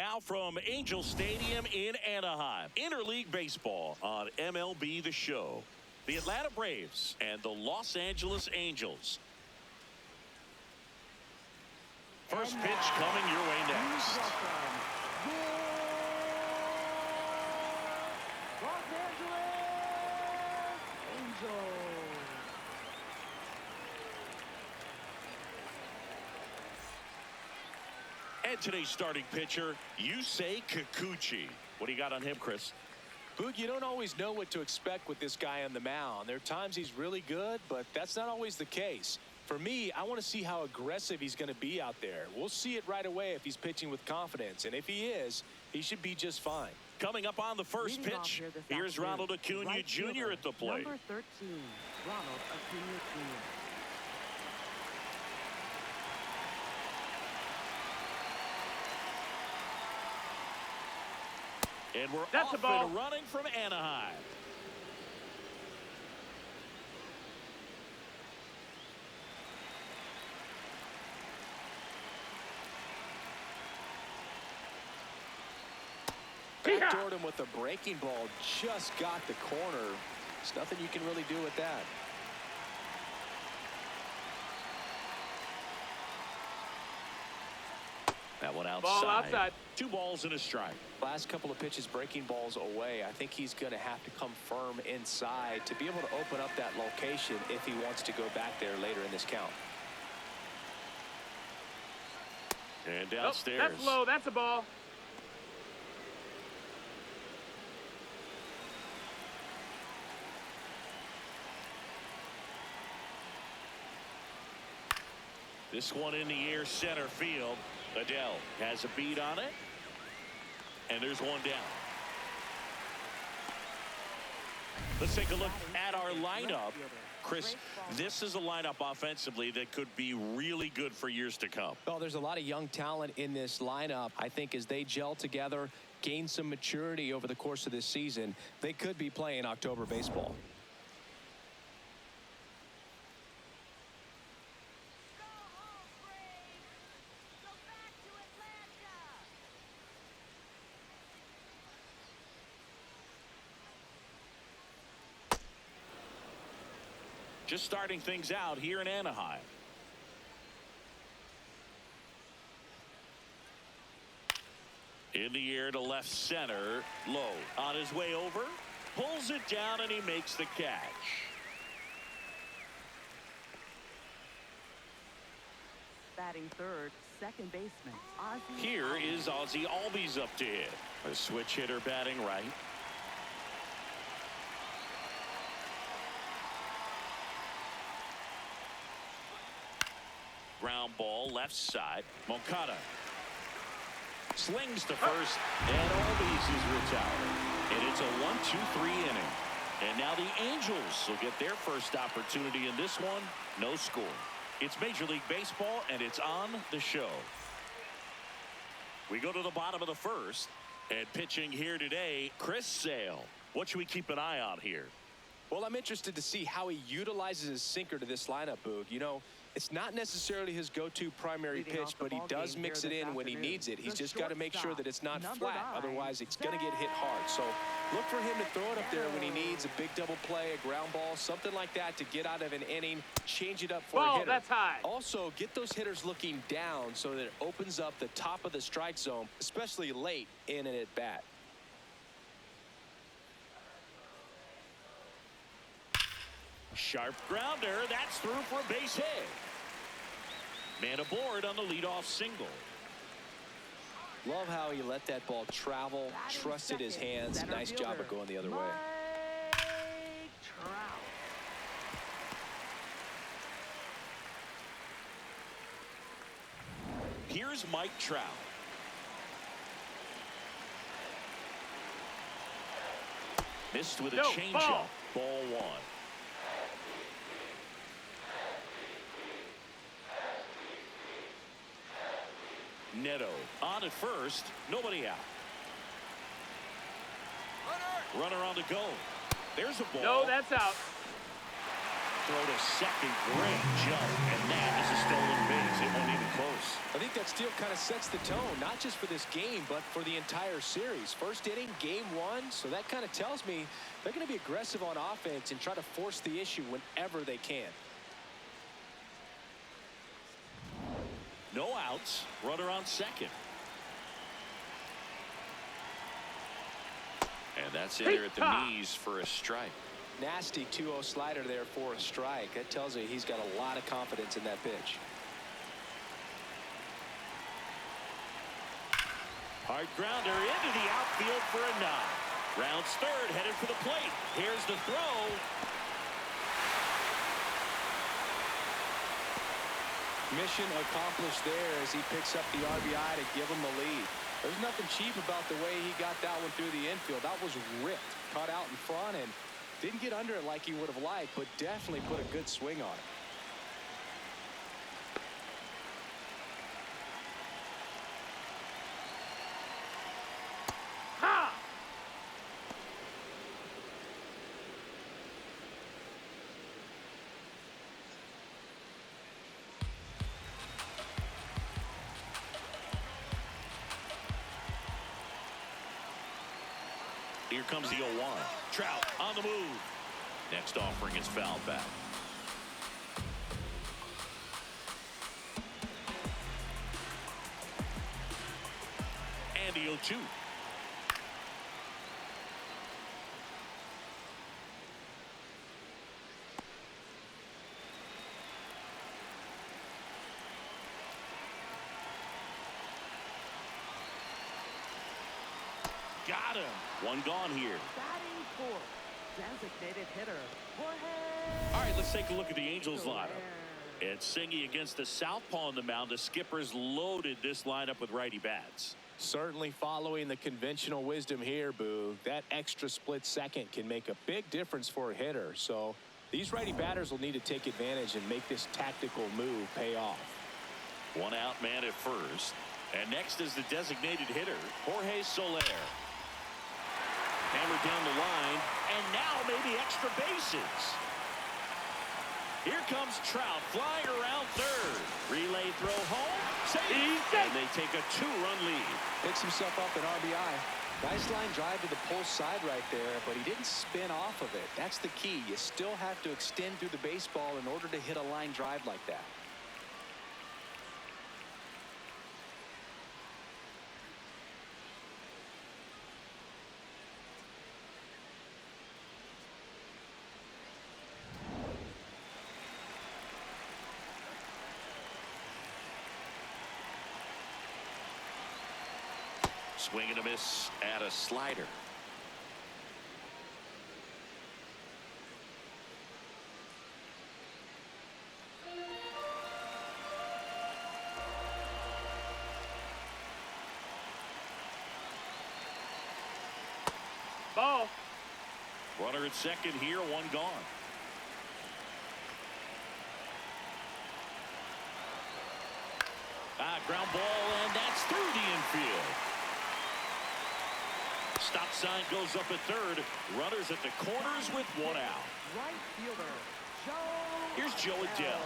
Now from Angel Stadium in Anaheim, interleague baseball on MLB The Show. The Atlanta Braves and the Los Angeles Angels. First pitch coming your way next. Los Angeles Angels. And today's starting pitcher, Yusei Kikuchi. What do you got on him, Chris? Boog, you don't always know what to expect with this guy on the mound. There are times he's really good, but that's not always the case. For me, I want to see how aggressive he's going to be out there. We'll see it right away if he's pitching with confidence. And if he is, he should be just fine. Coming up on the first pitch, here's Ronald Acuna Jr. at the plate. Number 13, Ronald Acuna Jr. And we're off and running from Anaheim. Backdoored him with a breaking ball, just got the corner. There's nothing you can really do with that. That one outside. Ball outside. 2 balls and a strike. Last couple of pitches breaking balls away. I think he's going to have to come firm inside to be able to open up that location if he wants to go back there later in this count. And downstairs. Nope, that's low. That's a ball. This one in the air, center field. Adele has a beat on it. And there's one down. Let's take a look at our lineup. Chris, this is a lineup offensively that could be really good for years to come. Well, there's a lot of young talent in this lineup. I think as they gel together, gain some maturity over the course of this season, they could be playing October baseball. Just starting things out here in Anaheim. In the air to left center. Low. On his way over. Pulls it down and he makes the catch. Batting third, second baseman, Ozzie. Here is Ozzie Albies up to hit. A switch hitter batting right. Ground ball left side. Moncada slings to first, and Albies is retired. And it's a 1-2-3 inning. And now the Angels will get their first opportunity in this one. No score. It's Major League Baseball, and it's on the show. We go to the bottom of the first, and pitching here today, Chris Sale. What should we keep an eye on here? Well, I'm interested to see how he utilizes his sinker to this lineup, Boog. You know, it's not necessarily his go-to primary pitch, but he does mix it in when he needs it. He's just got to make sure that it's not flat. Otherwise, it's going to get hit hard. So look for him to throw it up there when he needs a big double play, a ground ball, something like that to get out of an inning, change it up for a hitter. That's high. Also, get those hitters looking down so that it opens up the top of the strike zone, especially late in an at-bat. Sharp grounder. That's through for a base hit. Man aboard on the leadoff single. Love how he let that ball travel, trusted his hands. Nice job of going the other way. Here's Mike Trout. Missed with a changeup. Ball 1. Neto on at first. Nobody out. Runner on the go. There's a ball. No, that's out. throw to second. Great jump. And that is a stolen base. It wasn't even close. I think that steal kind of sets the tone, not just for this game, but for the entire series. First inning, game one. So that kind of tells me they're going to be aggressive on offense and try to force the issue whenever they can. No outs. Runner on second. And that's in there at the knees for a strike. Nasty 2-0 slider there for a strike. That tells you he's got a lot of confidence in that pitch. Hard grounder into the outfield for a knock. Rounds third, headed for the plate. Here's the throw. Mission accomplished there as he picks up the RBI to give him the lead. There's nothing cheap about the way he got that one through the infield. That was ripped, caught out in front, and didn't get under it like he would have liked, but definitely put a good swing on it. Here comes the 0-1. Trout on the move. Next offering is fouled back. And the 0-2. Got him. One gone here. Batting fourth, designated hitter, Jorge. All right, let's take a look at the Angels lineup. It's Singy against the southpaw on the mound. The skipper's loaded this lineup with righty bats. Certainly following the conventional wisdom here, Boo. That extra split second can make a big difference for a hitter. So these righty batters will need to take advantage and make this tactical move pay off. One out man at first. And next is the designated hitter, Jorge Soler. Hammered down the line, and now maybe extra bases. Here comes Trout flying around third. Relay throw home. Safe. And they take a 2-run lead. Picks himself up an RBI. Nice line drive to the pull side right there, but he didn't spin off of it. That's the key. You still have to extend through the baseball in order to hit a line drive like that. Swing and a miss at a slider. Ball. Runner at second here, one gone. Ground ball, and that's through the infield. Stop sign goes up at third. Runners at the corners with one out. Right fielder, Joe. Here's Joe Adele.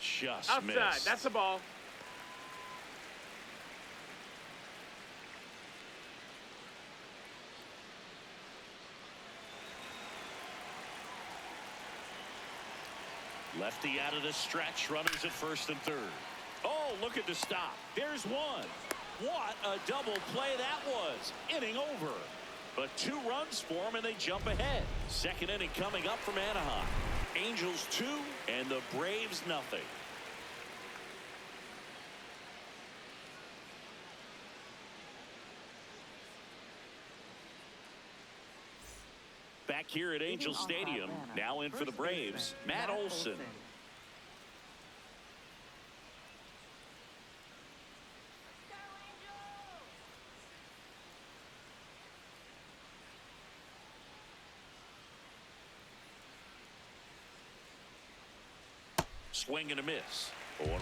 Just Outside. missed. That's a ball. Lefty out of the stretch. Runners at first and third. Oh, look at the stop. There's one. What a double play that was. Inning over. But 2 runs for them, and they jump ahead. Second inning coming up from Anaheim. Angels 2 and the Braves nothing. Back here at Angel Stadium, now in for the Braves, Matt Olson. Swing and a miss. 0-1.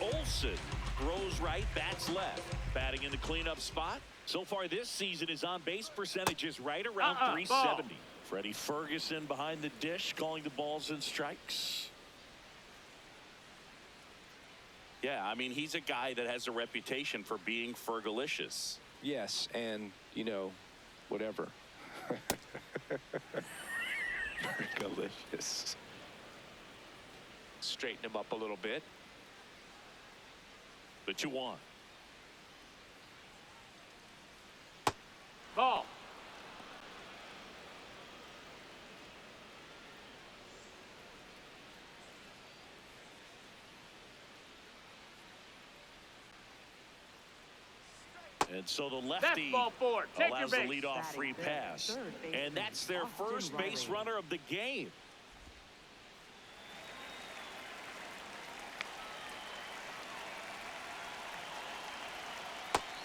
Olson throws right, bats left. Batting in the cleanup spot, So far this season, his on-base percentage is right around 370. Ball. Freddie Ferguson behind the dish, calling the balls and strikes. Yeah, I mean, he's a guy that has a reputation for being Fergalicious. Yes, and, you know, whatever. Fergalicious. Straighten him up a little bit. The 2-1. Ball. And so the That's lefty ball 4. Take your allows the base. leadoff free pass. And that's their first base runner of the game.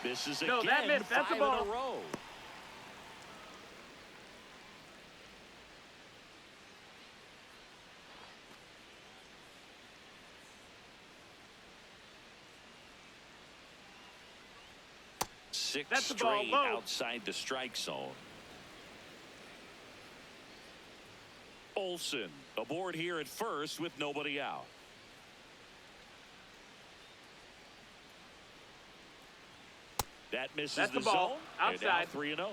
This is again No, that missed. That's a 5 ball. in a row. Six That's the ball. straight Low. outside the strike zone. Olsen aboard here at first with nobody out. That misses That's the the ball. zone. And now Outside. 3-0.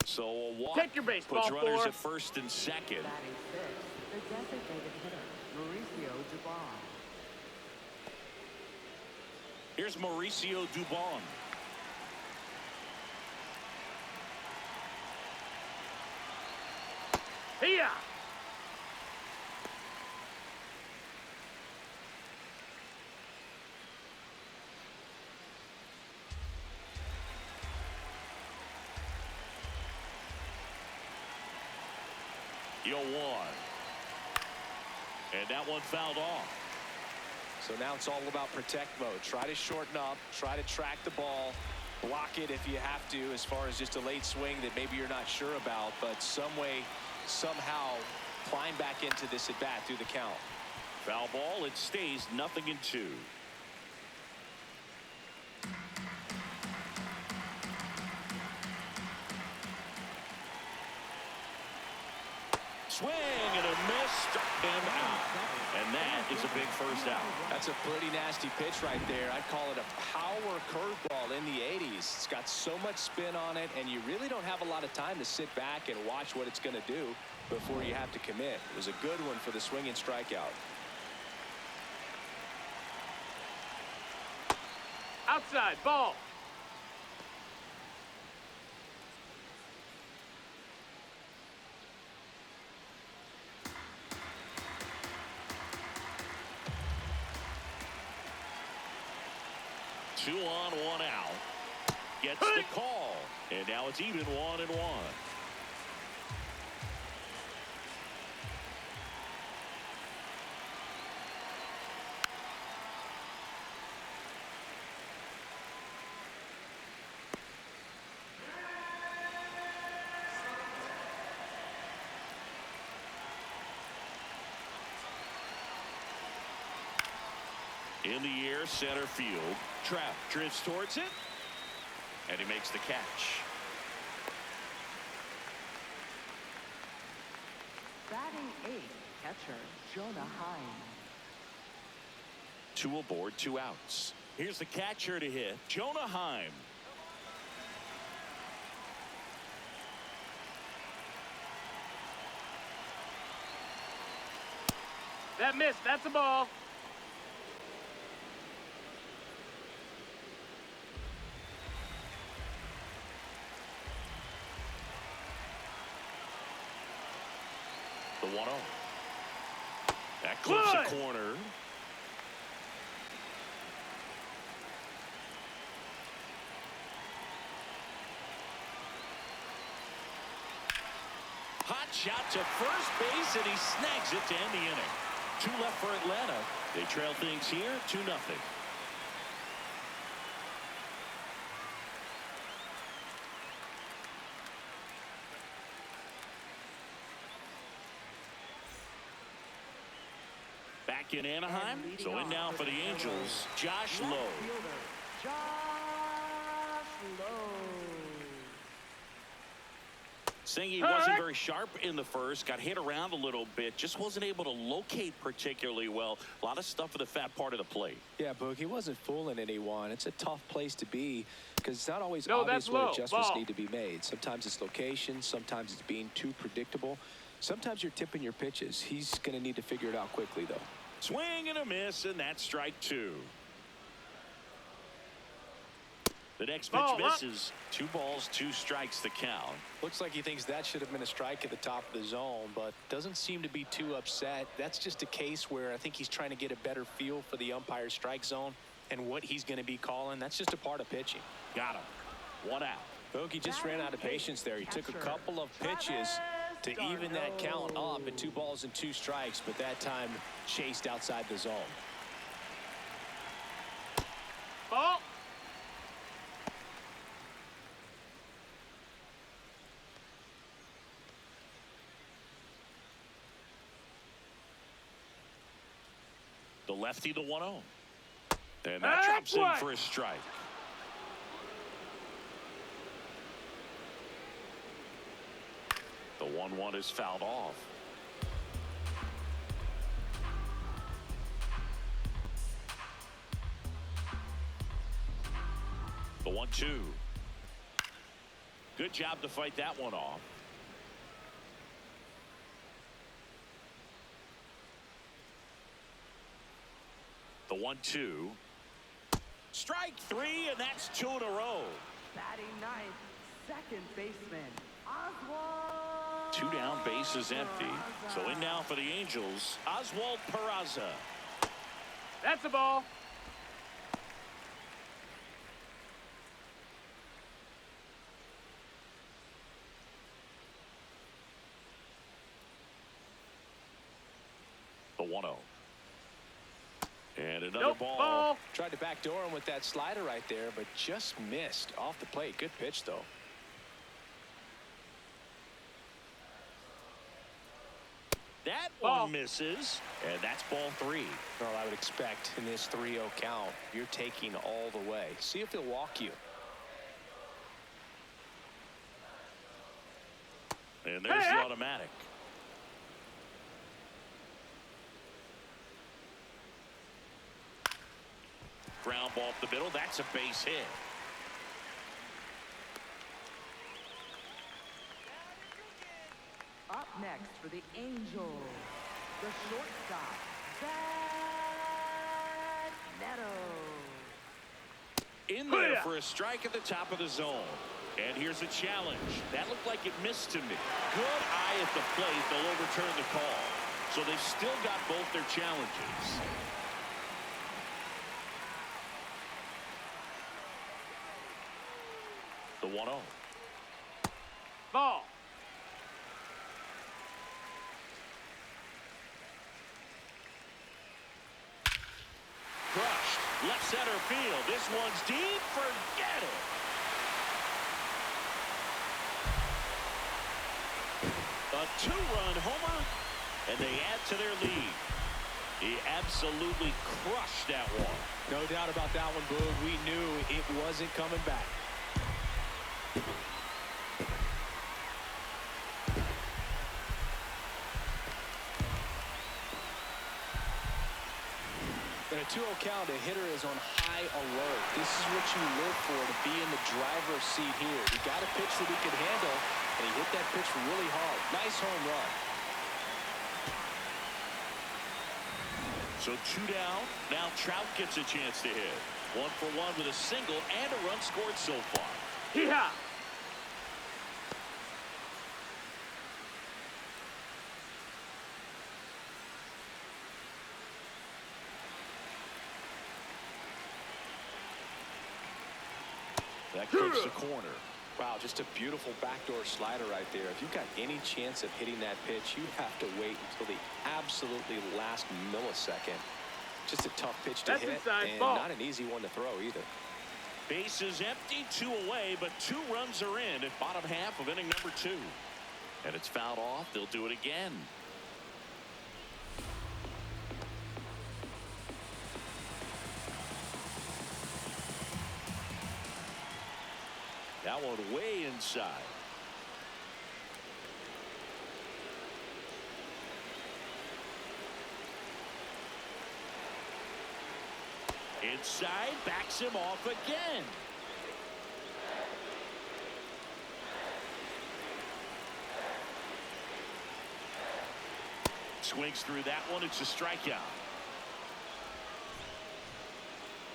So a walk Take your base, puts ball runners 4. at first and second. Batting sixth, the designated hitter, Mauricio Dubon. Here's Mauricio Dubon. Here. Yo, 1. And that one fouled off. So now it's all about protect mode. Try to shorten up, try to track the ball, block it if you have to, as far as just a late swing that maybe you're not sure about, but some way, somehow climb back into this at bat through the count. Foul ball. It stays 0-2. Swing and a miss. Struck him out. And that is a big first out. That's a pretty nasty pitch right there. I'd call it a power curveball in the 80s. It's got so much spin on it, and you really don't have a lot of time to sit back and watch what it's going to do before you have to commit. It was a good one for the swinging strikeout. Outside. Ball. Two on, one out. Gets the call. And now it's even 1-1. In the air, center field. Trout drifts towards it. And he makes the catch. Batting eighth, catcher, Jonah Heim. 2 aboard, 2 outs. Here's the catcher to hit, Jonah Heim. That missed. That's a ball. The 1-0. That clips a Good. corner. Hot shot to first base, and he snags it to end the inning. 2 left for Atlanta. They trail things here 2-0. back in Anaheim. So in now for the Angels, Josh Lowe. Josh Lowe. Saying he wasn't very sharp in the first, got hit around a little bit, just wasn't able to locate particularly well. A lot of stuff for the fat part of the plate. Yeah, Boog, he wasn't fooling anyone. It's a tough place to be because it's not always obvious what adjustments need to be made. Sometimes it's location, sometimes it's being too predictable. Sometimes you're tipping your pitches. He's going to need to figure it out quickly, though. Swing and a miss, and that's strike two. The next pitch misses. 2 balls, 2 strikes the count. Looks like he thinks that should have been a strike at the top of the zone, but doesn't seem to be too upset. That's just a case where I think he's trying to get a better feel for the umpire's strike zone and what he's going to be calling. That's just a part of pitching. Got him. 1 out. Bogey just ran out of patience there. He took a couple of pitches to even that count up at 2 balls and 2 strikes, but that time chased outside the zone. Ball. The lefty, the 1-0. And that drops in for a strike. The 1-1 is fouled off. The 1-2. Good job to fight that one off. The 1-2. Strike 3, and that's 2 in a row. Batting ninth, second baseman, Oswald. 2 down, bases empty. So in now for the Angels, Oswald Peraza. That's a ball. The 1-0. And another ball. Tried to backdoor him with that slider right there, but just missed off the plate. Good pitch, though. That one misses, and that's ball 3. Well, I would expect in this 3-0 count, you're taking all the way. See if he'll walk you. And there's the automatic. Ground ball up the middle. That's a base hit. Up next for the Angels, the shortstop, Zach Neto. In there for a strike at the top of the zone. And here's a challenge. That looked like it missed to me. Good eye at the plate. They'll overturn the call. So they've still got both their challenges. The 1-0. Ball. Crushed. Left center field. This one's deep. Forget it. A 2-run homer, and they add to their lead. He absolutely crushed that one. No doubt about that one, Boog. We knew it wasn't coming back. In a 2-0 count, a hitter is on high alert. This is what you live for, to be in the driver's seat here. He got a pitch that he could handle, and he hit that pitch really hard. Nice home run. So 2 down. Now Trout gets a chance to hit. 1 for 1 with a single and a run scored so far. Yeah. That clips the corner. Wow, just a beautiful backdoor slider right there. If you've got any chance of hitting that pitch, you have to wait until the absolutely last millisecond. Just a tough pitch to hit, and not an easy one to throw either. Bases empty, 2 away, but 2 runs are in at bottom half of inning number 2. And it's fouled off. They'll do it again. That one way inside. Inside, backs him off again. Swings through that one. It's a strikeout.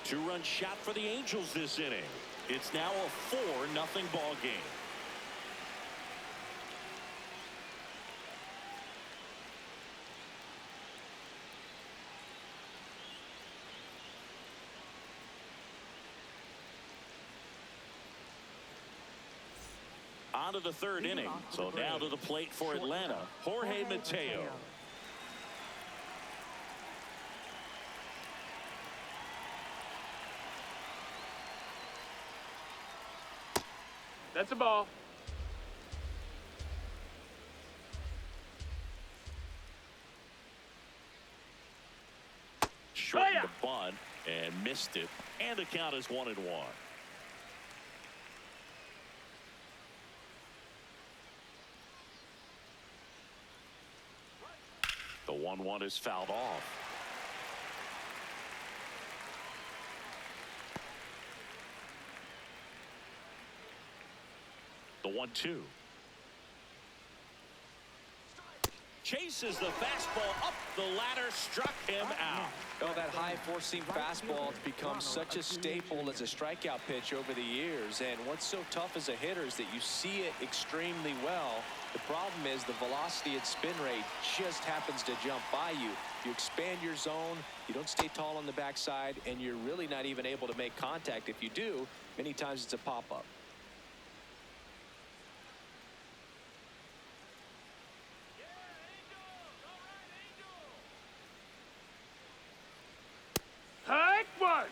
Two-run shot for the Angels this inning. It's now a 4-0 ball game. On to the third inning. So now to the plate for Atlanta, Jorge Mateo. That's a ball. Shortened the bunt and missed it. And the count is 1-1. The 1-1 is fouled off. The 1-2. Chases the fastball up the ladder, struck him out. Oh, that high four-seam fastball has become such a staple as a strikeout pitch over the years. And what's so tough as a hitter is that you see it extremely well. The problem is the velocity and spin rate just happens to jump by you. You expand your zone, you don't stay tall on the backside, and you're really not even able to make contact. If you do, many times it's a pop-up. Hike one.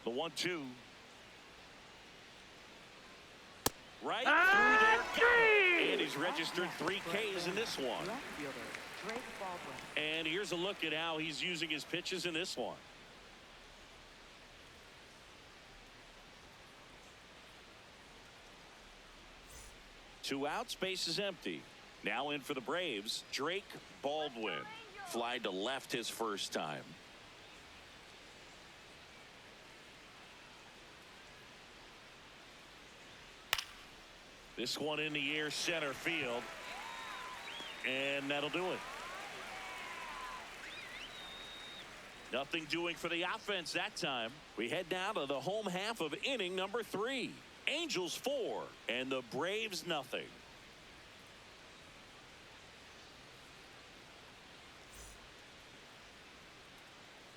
The 1-2. Right through there. And he's registered 3 Ks in this one. Left fielder, Drake Baldwin. And here's a look at how he's using his pitches in this one. Two outs, base is empty. Now in for the Braves, Drake Baldwin. Fly to left his first time. This one in the air, center field. And that'll do it. Nothing doing for the offense that time. We head down to the home half of inning number 3. Angels 4 and the Braves nothing.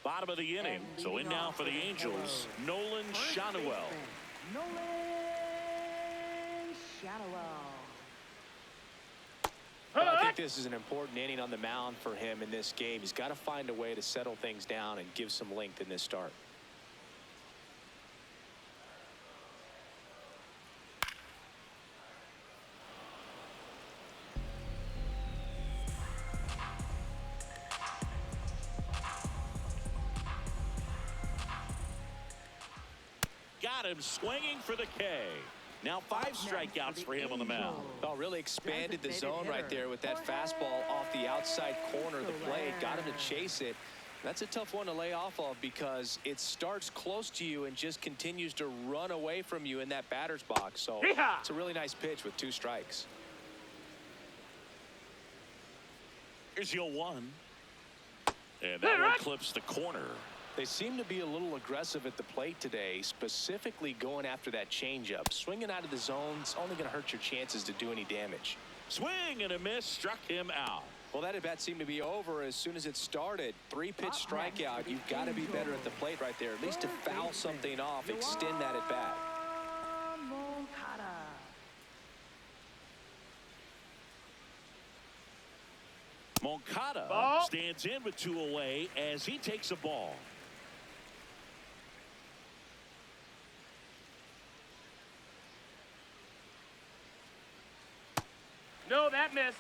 Bottom of the inning. So in now for the Angels, Nolan Schanuel. Nolan Schanuel. Well, I think this is an important inning on the mound for him in this game. He's got to find a way to settle things down and give some length in this start. Got him swinging for the K. Now 5 strikeouts for him on the mound. Oh, really expanded the zone right there with that fastball off the outside corner of the plate. Got him to chase it. That's a tough one to lay off of because it starts close to you and just continues to run away from you in that batter's box. So it's a really nice pitch with 2 strikes. Here's your 1. And that one clips the corner. They seem to be a little aggressive at the plate today, specifically going after that changeup. Swinging out of the zone is only going to hurt your chances to do any damage. Swing and a miss, struck him out. Well, that at bat seemed to be over as soon as it started. 3-pitch strikeout. You've got to be better at the plate right there, at least to foul something off, extend that at bat. Moncada Ball. stands in with 2 away as he takes a ball. No, that missed.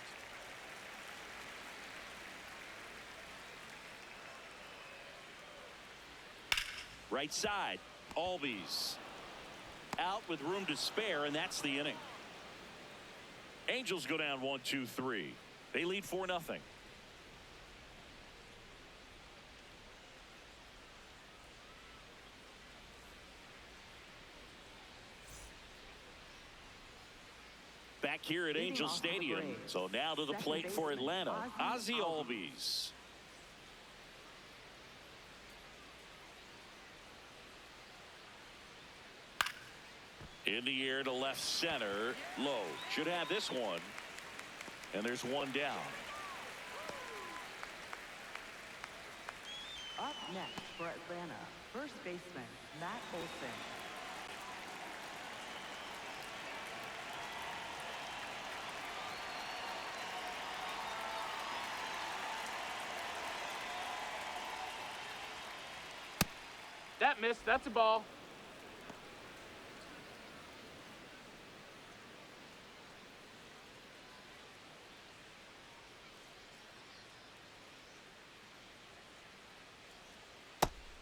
Right side, Albies out with room to spare, and that's the inning. Angels go down 1-2-3. They lead 4-0. Back here at Angel Stadium. So now to the plate for Atlanta, Ozzie Albies. In the air to left center, low. Should have this one. And there's one down. Up next for Atlanta, first baseman Matt Olson. That missed. That's a ball.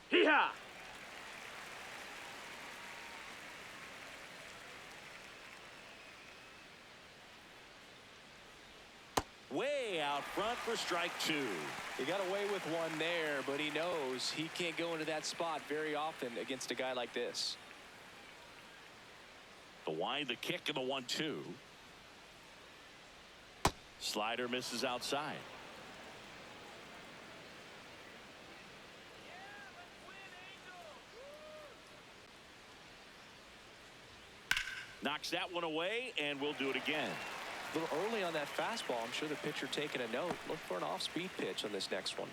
Hee-haw! Way out front for strike 2. He got away with one there, but he knows he can't go into that spot very often against a guy like this. The wind, the kick, and the 1-2. Slider misses outside. Knocks that one away, and we'll do it again. A little early on that fastball. I'm sure the pitcher taking a note. Look for an off-speed pitch on this next one.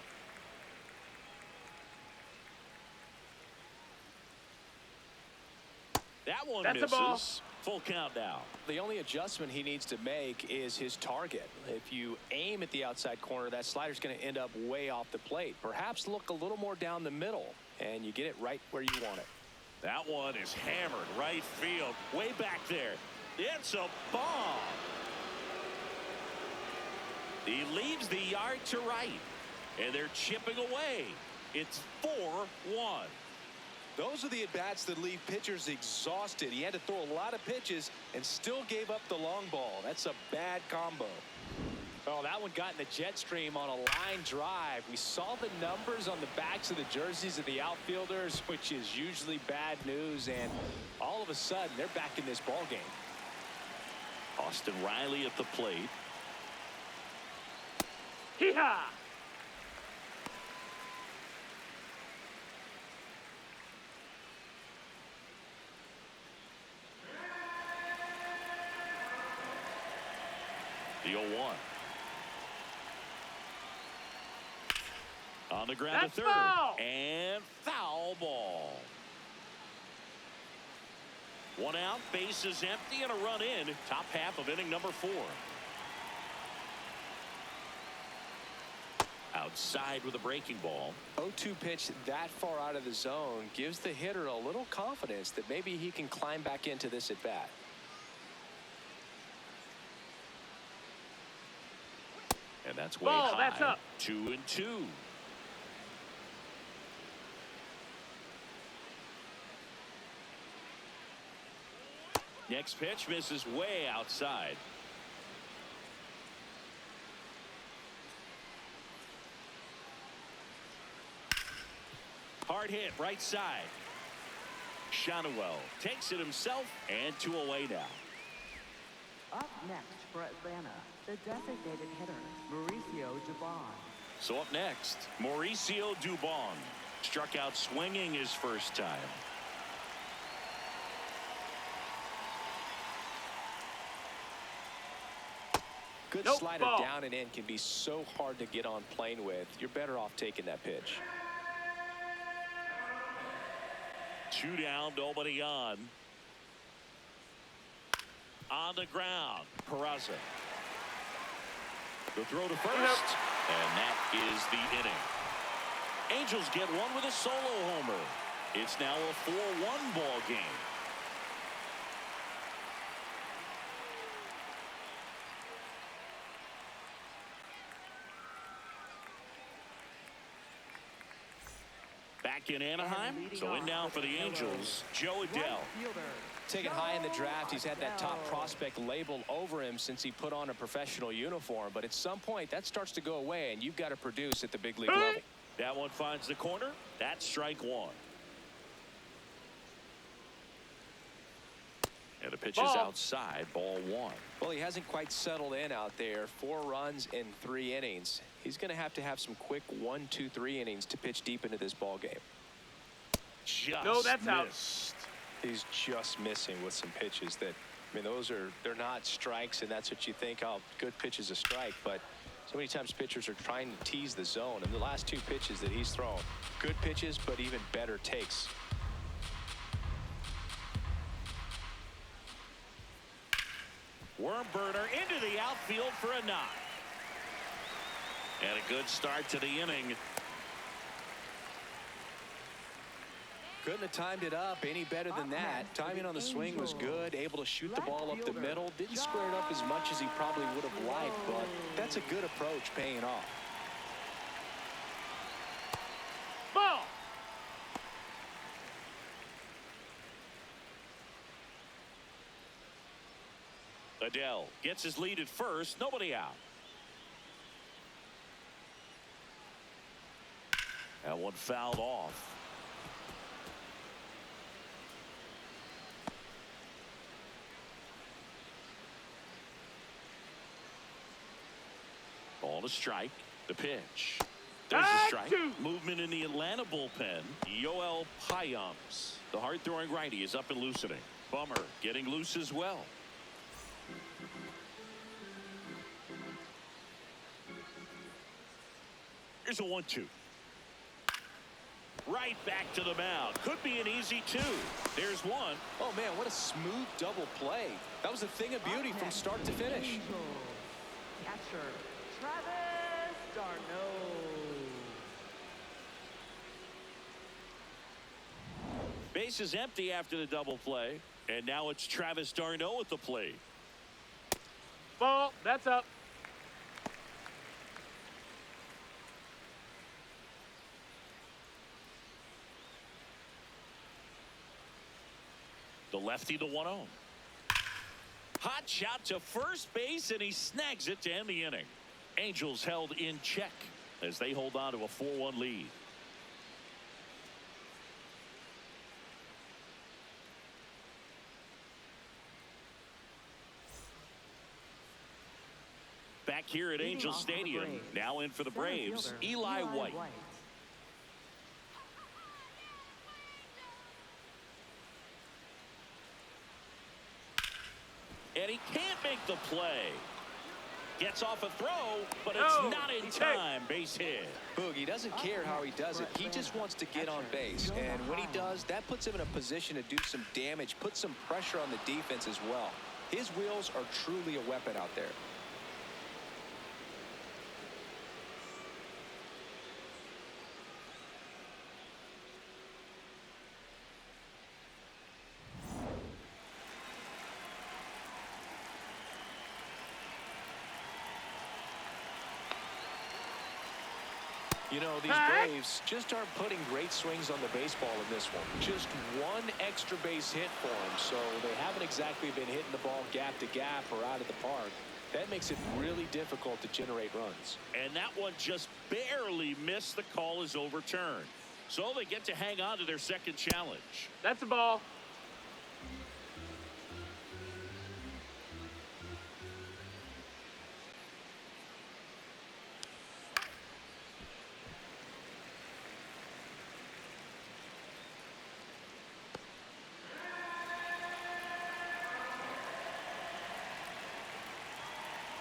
That one That's misses. a ball. Full count now. The only adjustment he needs to make is his target. If you aim at the outside corner, that slider's going to end up way off the plate. Perhaps look a little more down the middle, and you get it right where you want it. That one is hammered right field. Way back there. It's a bomb. He leaves the yard to right. And they're chipping away. It's 4-1. Those are the at-bats that leave pitchers exhausted. He had to throw a lot of pitches and still gave up the long ball. That's a bad combo. Oh, that one got in the jet stream on a line drive. We saw the numbers on the backs of the jerseys of the outfielders, which is usually bad news, and all of a sudden they're back in this ball game. Austin Riley at the plate. Hee-haw! The 0-1. On the ground That's to third. foul. And foul ball. One out, bases empty, and a run in. Top half of inning number 4. Outside with a breaking ball. 0-2 pitch that far out of the zone gives the hitter a little confidence that maybe he can climb back into this at bat. And that's way Ball, high. that's up. 2-2. Next pitch misses way outside. Hard hit right side. Shanuel takes it himself, and 2 away now. Up next for Atlanta, the designated hitter Mauricio Dubon. So up next, Mauricio Dubon struck out swinging his first time. Good Nope, slider ball. down and in can be so hard to get on plane with. You're better off taking that pitch. 2 down, nobody on. On the ground, Peraza. The throw to first, and that is the inning. Angels get one with a solo homer. It's now a 4-1 ball game. Back in Anaheim, so in now for the Angels, Joe Adele. Taken high in the draft, he's had that top prospect label over him since he put on a professional uniform. But at some point, that starts to go away, and you've got to produce at the big league level. That one finds the corner. That's strike one. And the pitch is outside, ball one. Well, he hasn't quite settled in out there. 4 runs in 3 innings. He's going to have some quick 1, 2, 3 innings to pitch deep into this ball game. Just no, that's missed. out. He's just missing with some pitches that, I mean, they're not strikes, and that's what you think, oh, good pitch is a strike. But so many times pitchers are trying to tease the zone. And the last 2 pitches that he's thrown, good pitches, but even better takes. Worm burner into the outfield for a knock. And a good start to the inning. Couldn't have timed it up any better than that. Timing on the swing was good. Able to shoot the ball up the middle. Didn't square it up as much as he probably would have liked, but that's a good approach paying off. Ball. Adele gets his lead at first. Nobody out. That one fouled off. Ball to strike. The pitch. There's the strike. Movement in the Atlanta bullpen. Yoel Payams, the hard-throwing righty, is up and loosening. Bummer getting loose as well. Here's a 1-2. Right back to the mound. Could be an easy 2. There's one. Oh, man, what a smooth double play. That was a thing of beauty from start to finish. Catcher, Travis d'Arnaud. Base is empty after the double play. And now it's Travis d'Arnaud at the plate. Ball. That's up. The lefty, the 1-0. Hot shot to first base, and he snags it to end the inning. Angels held in check as they hold on to a 4-1 lead. Back here at Angel Stadium, now in for the Braves, Eli White. And he can't make the play. Gets off a throw, but it's not in time. Base hit. Boogie doesn't care how he does it. He just wants to get on base. And when he does, that puts him in a position to do some damage, put some pressure on the defense as well. His wheels are truly a weapon out there. You know, these Braves just aren't putting great swings on the baseball in this one. Just one extra base hit for them, so they haven't exactly been hitting the ball gap to gap or out of the park. That makes it really difficult to generate runs. And that one just barely missed. The call is overturned. So they get to hang on to their second challenge. That's a ball.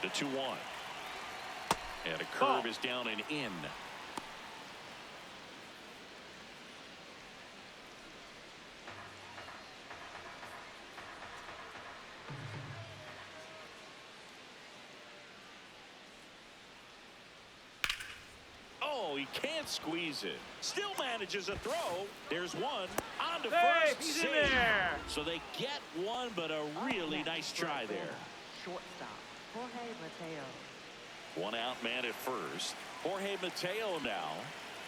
The 2-1. And a curve is down and in. Can't squeeze it. Still manages a throw. There's one. On to Hey, first. he's Save. in there. So they get one, but a really nice try there. Shortstop, Jorge Mateo. One out man at first. Jorge Mateo now.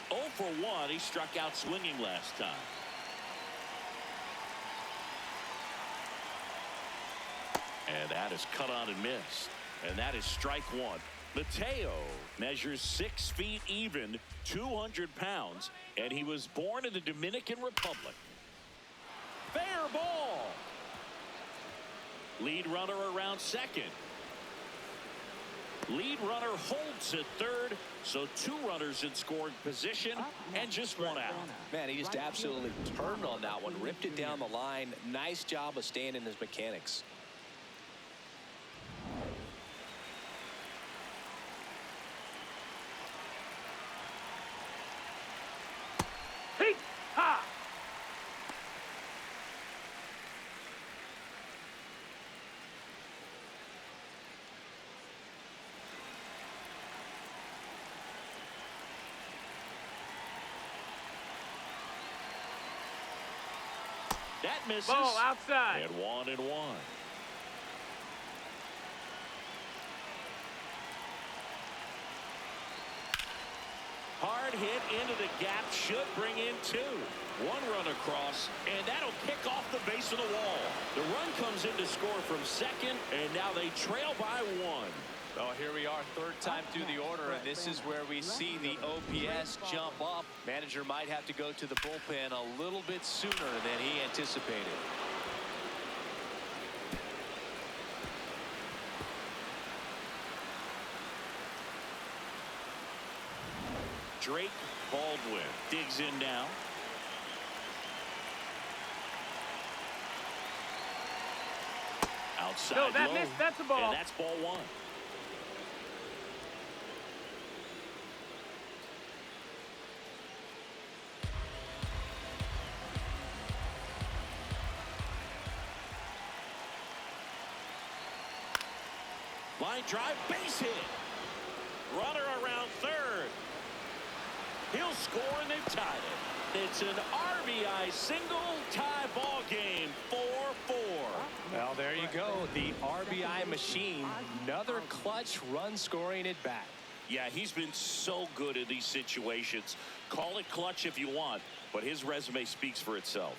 0 for 1. He struck out swinging last time. And that is cut on and missed. And that is strike one. Mateo measures 6 feet even, 200 pounds, and he was born in the Dominican Republic. Fair ball. Lead runner around second. Lead runner holds at third, so 2 runners in scoring position and just 1 out. Man, he just absolutely turned on that one, ripped it down the line. Nice job of staying in his mechanics. Hey, ha! That misses. Ball outside. And 1-1. Hard hit into the gap, should bring in 2. 1 run across, and that'll kick off the base of the wall. The run comes in to score from second, and now they trail by 1. Oh, here we are, third time through the order, and this is where we see the OPS jump up. Manager might have to go to the bullpen a little bit sooner than he anticipated. Drake Baldwin digs in now. Outside No, that low, missed. That's a ball. and that's ball 1. Line drive, base hit. Runner around third. He'll score and they've tied it. It's an RBI single, tie ball game, 4-4. Well, there you go. The RBI machine. Another clutch run scoring at bat. Yeah, he's been so good in these situations. Call it clutch if you want, but his resume speaks for itself.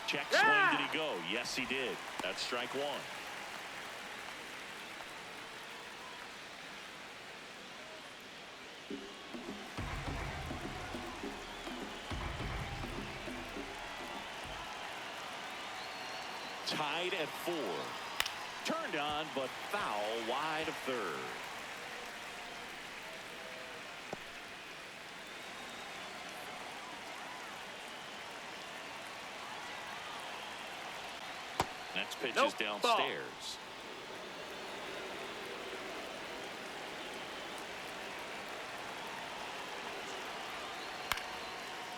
Check swing, did he go? Yes, he did. That's strike 1. Tied at 4. Turned on, but foul wide of third. Next pitch is downstairs.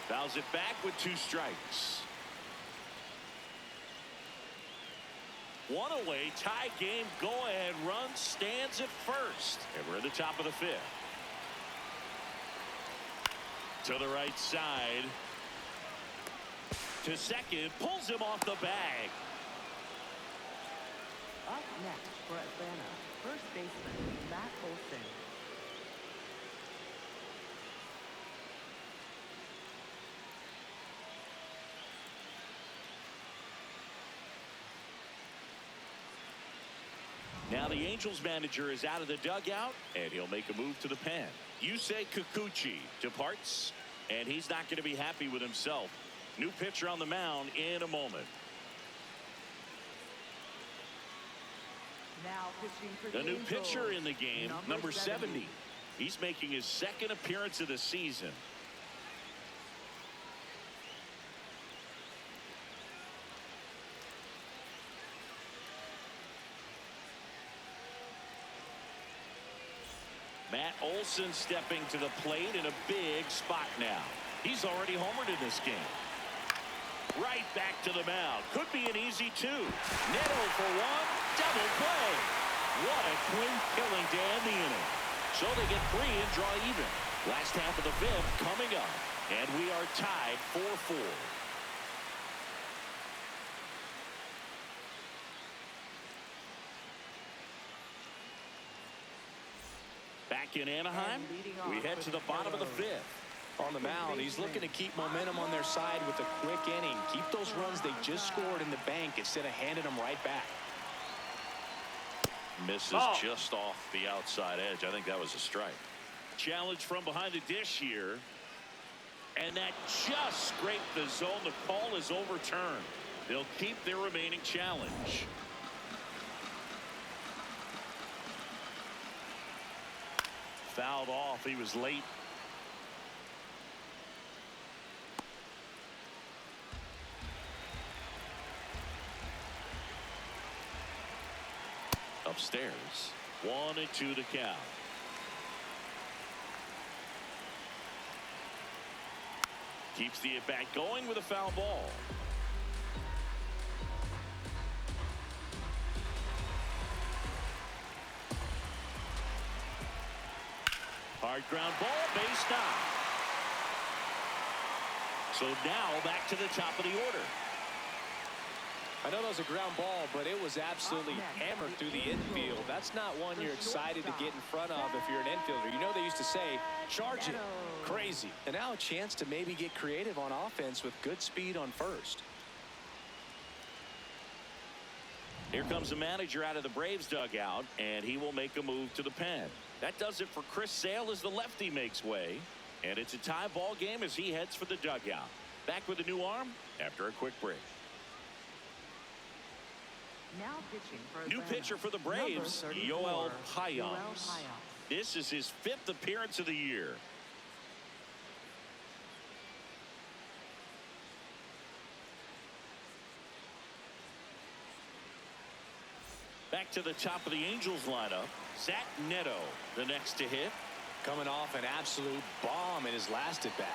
Ball. Fouls it back with 2 strikes. 1 away, tie game, go ahead run stands at first. And we're in the top of the 5th. To the right side. To second, pulls him off the bag. Up next for Atlanta, first baseman Matt Olson. Now the Angels manager is out of the dugout, and he'll make a move to the pen. Yusei Kikuchi departs, and he's not going to be happy with himself. New pitcher on the mound in a moment. Now pitching for The new Angels, pitcher in the game, number 70. He's making his 2nd appearance of the season. Matt Olson stepping to the plate in a big spot now. He's already homered in this game. Right back to the mound. Could be an easy two. Neto for one. Double play. What a clean killing to end the inning. So they get 3 and draw even. Last half of the 5th coming up. And we are tied 4-4. Back in Anaheim, we head to the bottom of the 5th. On the mound, he's looking to keep momentum on their side with a quick inning. Keep those runs they just scored in the bank instead of handing them right back. Misses just off the outside edge. I think that was a strike. Challenge from behind the dish here. And that just scraped the zone. The call is overturned. They'll keep their remaining challenge. Fouled off. He was late. Upstairs. 1-2 the count. Keeps the at-bat going with a foul ball. Hard ground ball, base knock. So now back to the top of the order. I know that was a ground ball, but it was absolutely hammered through the infield. That's not one you're excited to get in front of if you're an infielder. You know they used to say, charge it. Crazy. And now a chance to maybe get creative on offense with good speed on first. Here comes the manager out of the Braves dugout, and he will make a move to the pen. That does it for Chris Sale as the lefty makes way. And it's a tie ball game as he heads for the dugout. Back with a new arm after a quick break. Now pitching for New Atlanta, pitcher for the Braves, Yoel Payams. This is his 5th appearance of the year. Back to the top of the Angels lineup. Zach Neto, the next to hit. Coming off an absolute bomb in his last at bat.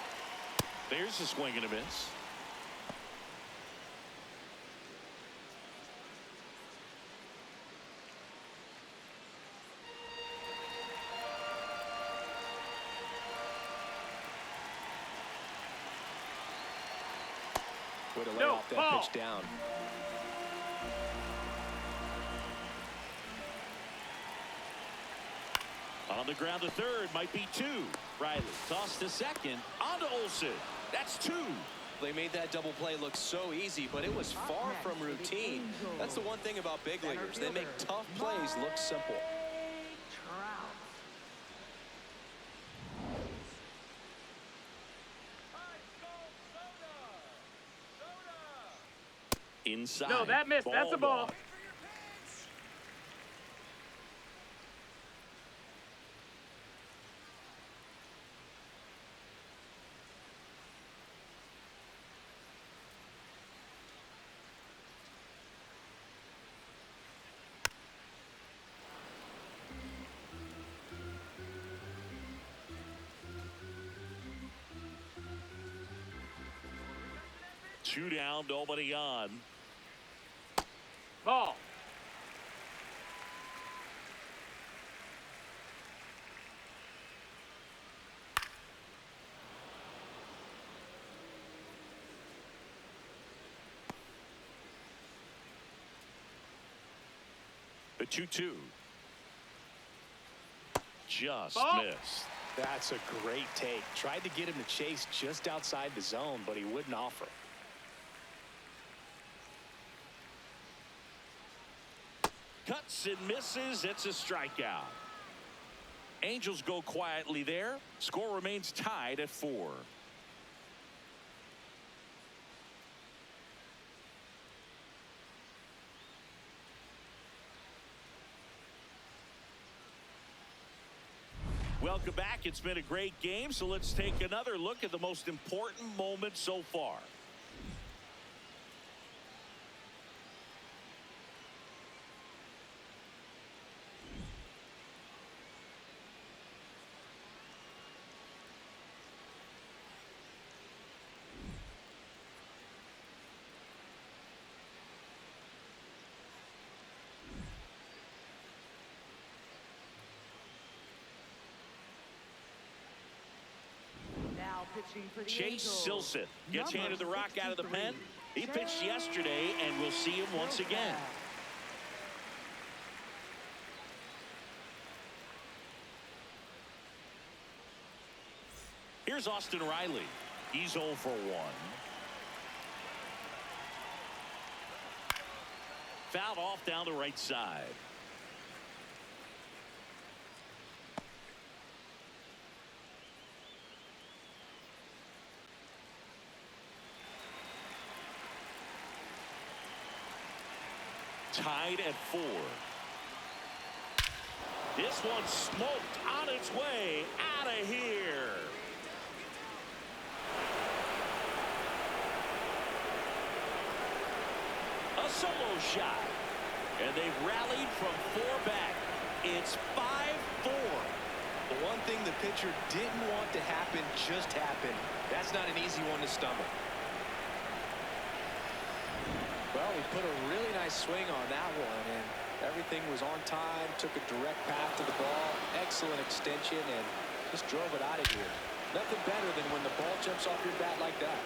There's a swing and a miss. Way to lay off that pitch down. On the ground to third, might be 2. Riley toss to second, on to Olsen. That's 2. They made that double play look so easy, but it was far from routine. That's the one thing about big leaguers. They make tough plays look simple. Inside. No, that missed. That's a ball. One. Two down, nobody on. Ball. The 2-2. Just Ball. missed. That's a great take. Tried to get him to chase just outside the zone, but he wouldn't offer. Cuts and misses. It's a strikeout. Angels go quietly there. Score remains tied at 4. Welcome back. It's been a great game, so let's take another look at the most important moment so far. Catching for the Chase Angels, Silseth gets number handed the rock out of the pen. 63, He pitched yesterday, and we'll see him once again. Here's Austin Riley. He's 0 for 1. Fouled off down the right side. Tied at 4. This one smoked on its way out of here. A solo shot. And they've rallied from 4 back. It's 5-4. The one thing the pitcher didn't want to happen just happened. That's not an easy one to stomach. Well, he put a really nice swing on that one, and everything was on time, took a direct path to the ball, excellent extension, and just drove it out of here. Nothing better than when the ball jumps off your bat like that.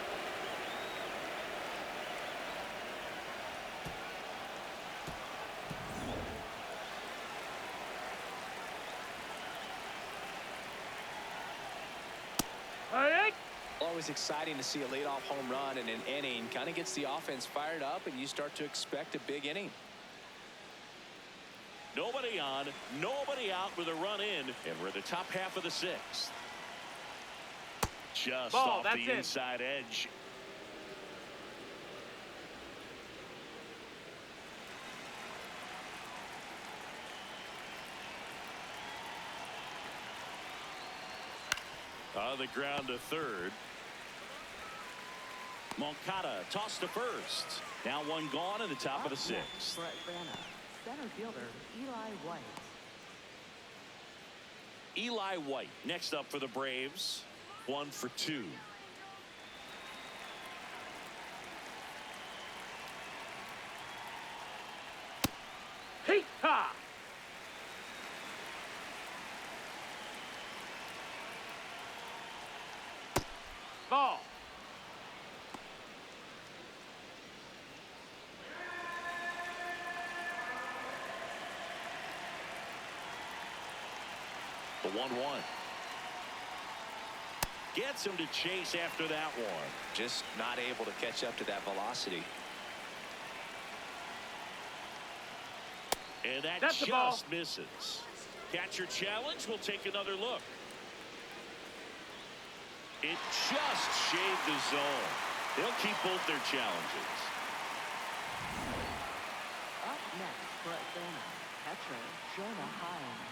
Always exciting to see a leadoff home run in an inning. Kind of gets the offense fired up, and you start to expect a big inning. Nobody on, nobody out with a run in, and we're the top half of the 6th. Just Ball, off that's the it. inside edge. On the ground to third. Moncada tossed to first. Now one gone in the top of the 6th. For Atlanta, center fielder Eli White. Eli White next up for the Braves. 1 for 2. Heat ha! Ball. The 1-1. Gets him to chase after that one. Just not able to catch up to that velocity. And that That's the ball. just misses. Catcher challenge. We'll take another look. It just shaved the zone. They'll keep both their challenges. Up next for Atlanta, catcher Jonah Hines.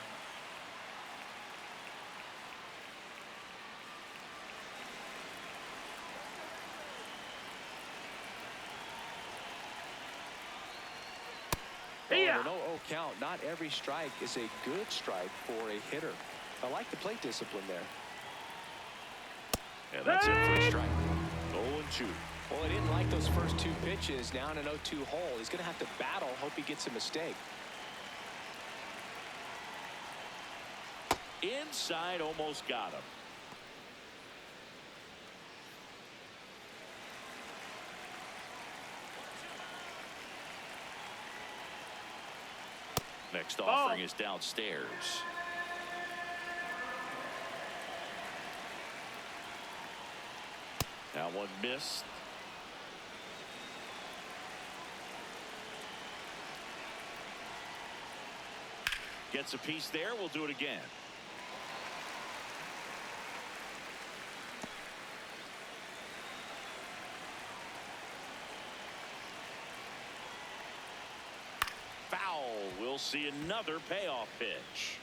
An 0-0 count. Not every strike is a good strike for a hitter. I like the plate discipline there. And that's it for a strike. 0-2. Well, he didn't like those first 2 pitches. Now in an 0-2 hole. He's going to have to battle. Hope he gets a mistake. Inside, almost got him. Next offering is downstairs. Now one missed. Gets a piece there. We'll do it again. Foul. We'll see another payoff pitch.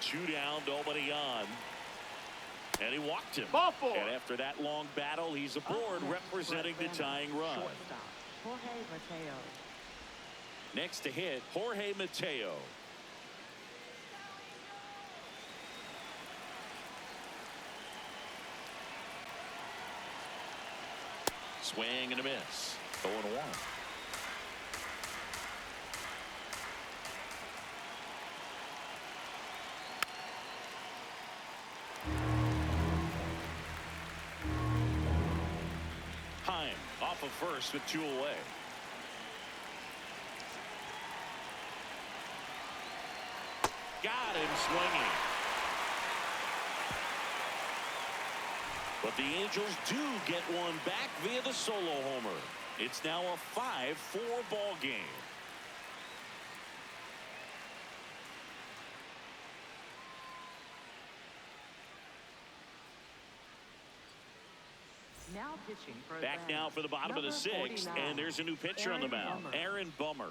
Two down, nobody on. And he walked him. Ball 4. And after that long battle, he's aboard representing the tying run. Shortstop Jorge Mateo. Next to hit, Jorge Mateo. Swing and a miss. 0-1. off of first with 2 away. Got him swinging. But the Angels do get one back via the solo homer. It's now a 5-4 ball game. Now pitching for Back now for the bottom of the 6th, and there's a new pitcher on the mound, Aaron Bummer.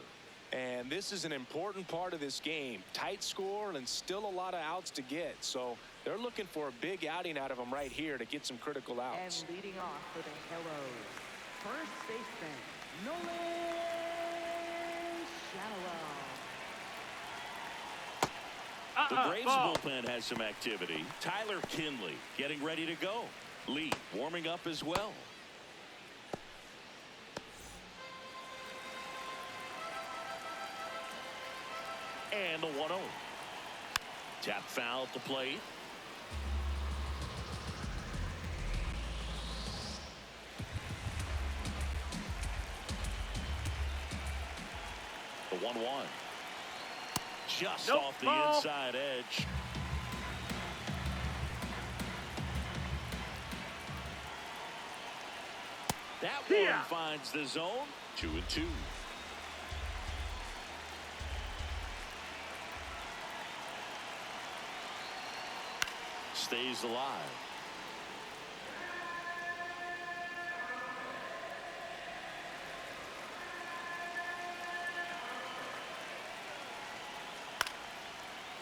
And this is an important part of this game. Tight score and still a lot of outs to get. So they're looking for a big outing out of him right here to get some critical outs. And leading off for the Hellos, first baseman, Nolan Shadowell. The Braves bullpen has some activity. Tyler Kinley getting ready to go. Lee warming up as well. And the 1-0. Tap foul at the plate. The 1-1. Just off the inside edge. That one finds the zone. 2-2. Stays alive.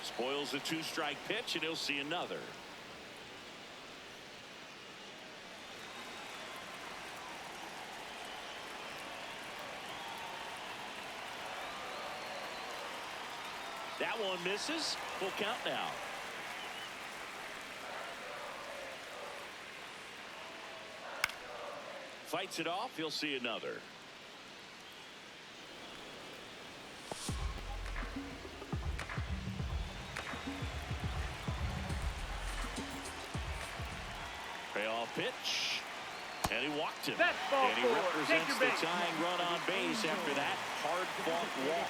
Spoils the 2-strike pitch, and he'll see another. That one misses. Full count now. Fights it off. He'll see another. Payoff pitch. And he walked him. And he represents the tying run on base after that hard-fought walk.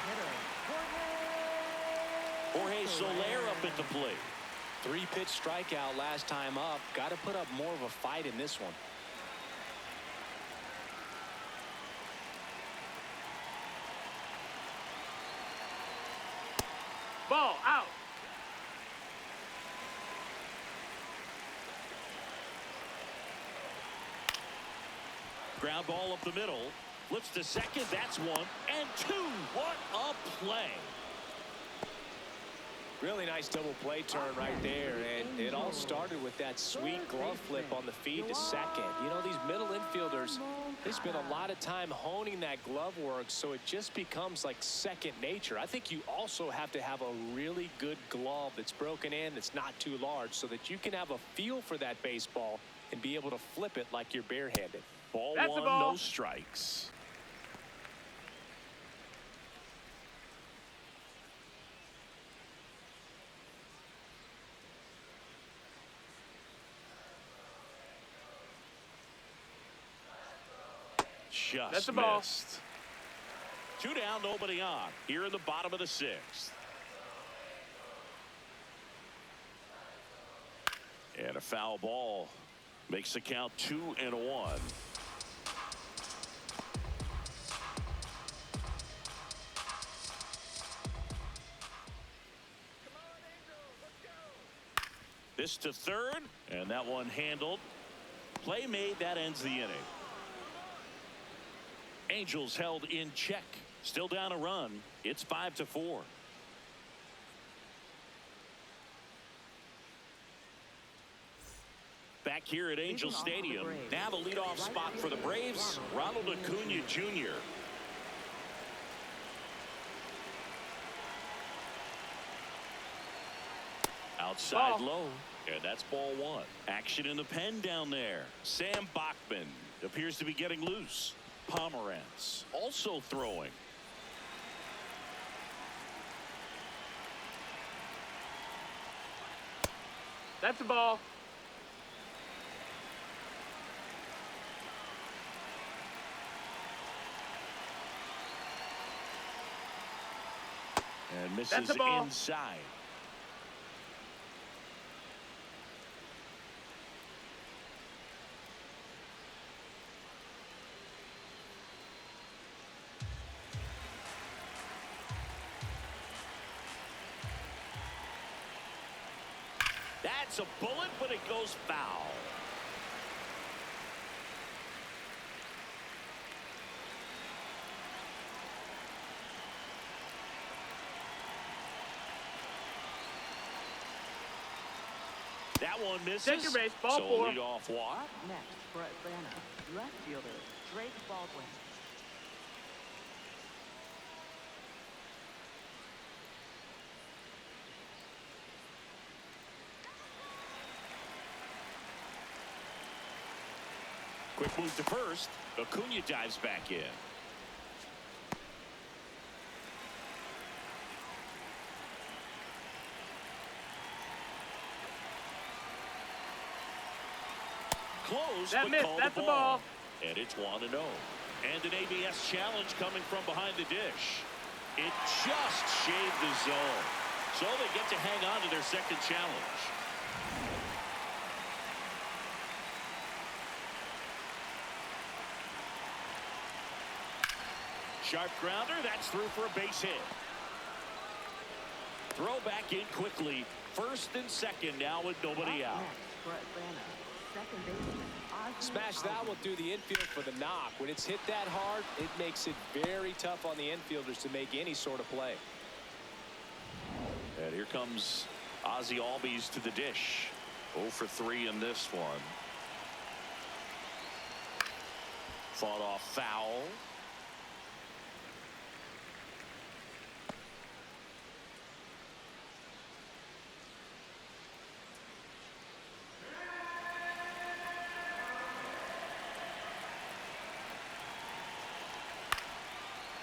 Jorge Soler up at the plate. 3-pitch strikeout last time up. Got to put up more of a fight in this one. Ball out. Ground ball up the middle. Flips to second. That's 1 and 2. What a play. Really nice double play turn right there, and it all started with that sweet glove flip on the feed to second. You know, these middle infielders, they spend a lot of time honing that glove work, so it just becomes like second nature. I think you also have to have a really good glove that's broken in, that's not too large, so that you can have a feel for that baseball and be able to flip it like you're barehanded. Ball 1, no strikes. Just missed. 2 down, nobody on. Here in the bottom of the 6th. And a foul ball makes the count 2-1. This to third, and that one handled. Play made, that ends the inning. Angels held in check. Still down a run. It's 5-4. Back here at Angel Stadium. Now the leadoff spot for the Braves, Ronald Acuna Jr. Outside low, and that's ball 1. Action in the pen down there. Sam Bachman appears to be getting loose. Pomerantz also throwing. That's a ball. And misses That's a ball. inside. That's a bullet, but it goes foul. That one misses. Take your base, ball so four. lead off walk. Up next for Atlanta, left fielder Drake Baldwin. Quick move to first. Acuna dives back in. Close, That but missed. called That's a a ball. ball. And it's 1-0. And an ABS challenge coming from behind the dish. It just shaved the zone. So they get to hang on to their second challenge. Sharp grounder. That's through for a base hit. Throw back in quickly. First and second now with nobody out. Next for Atlanta, second baseman Smash that will do the infield for the knock. When it's hit that hard, it makes it very tough on the infielders to make any sort of play. And here comes Ozzie Albies to the dish. 0 for 3 in this one. Fought off foul.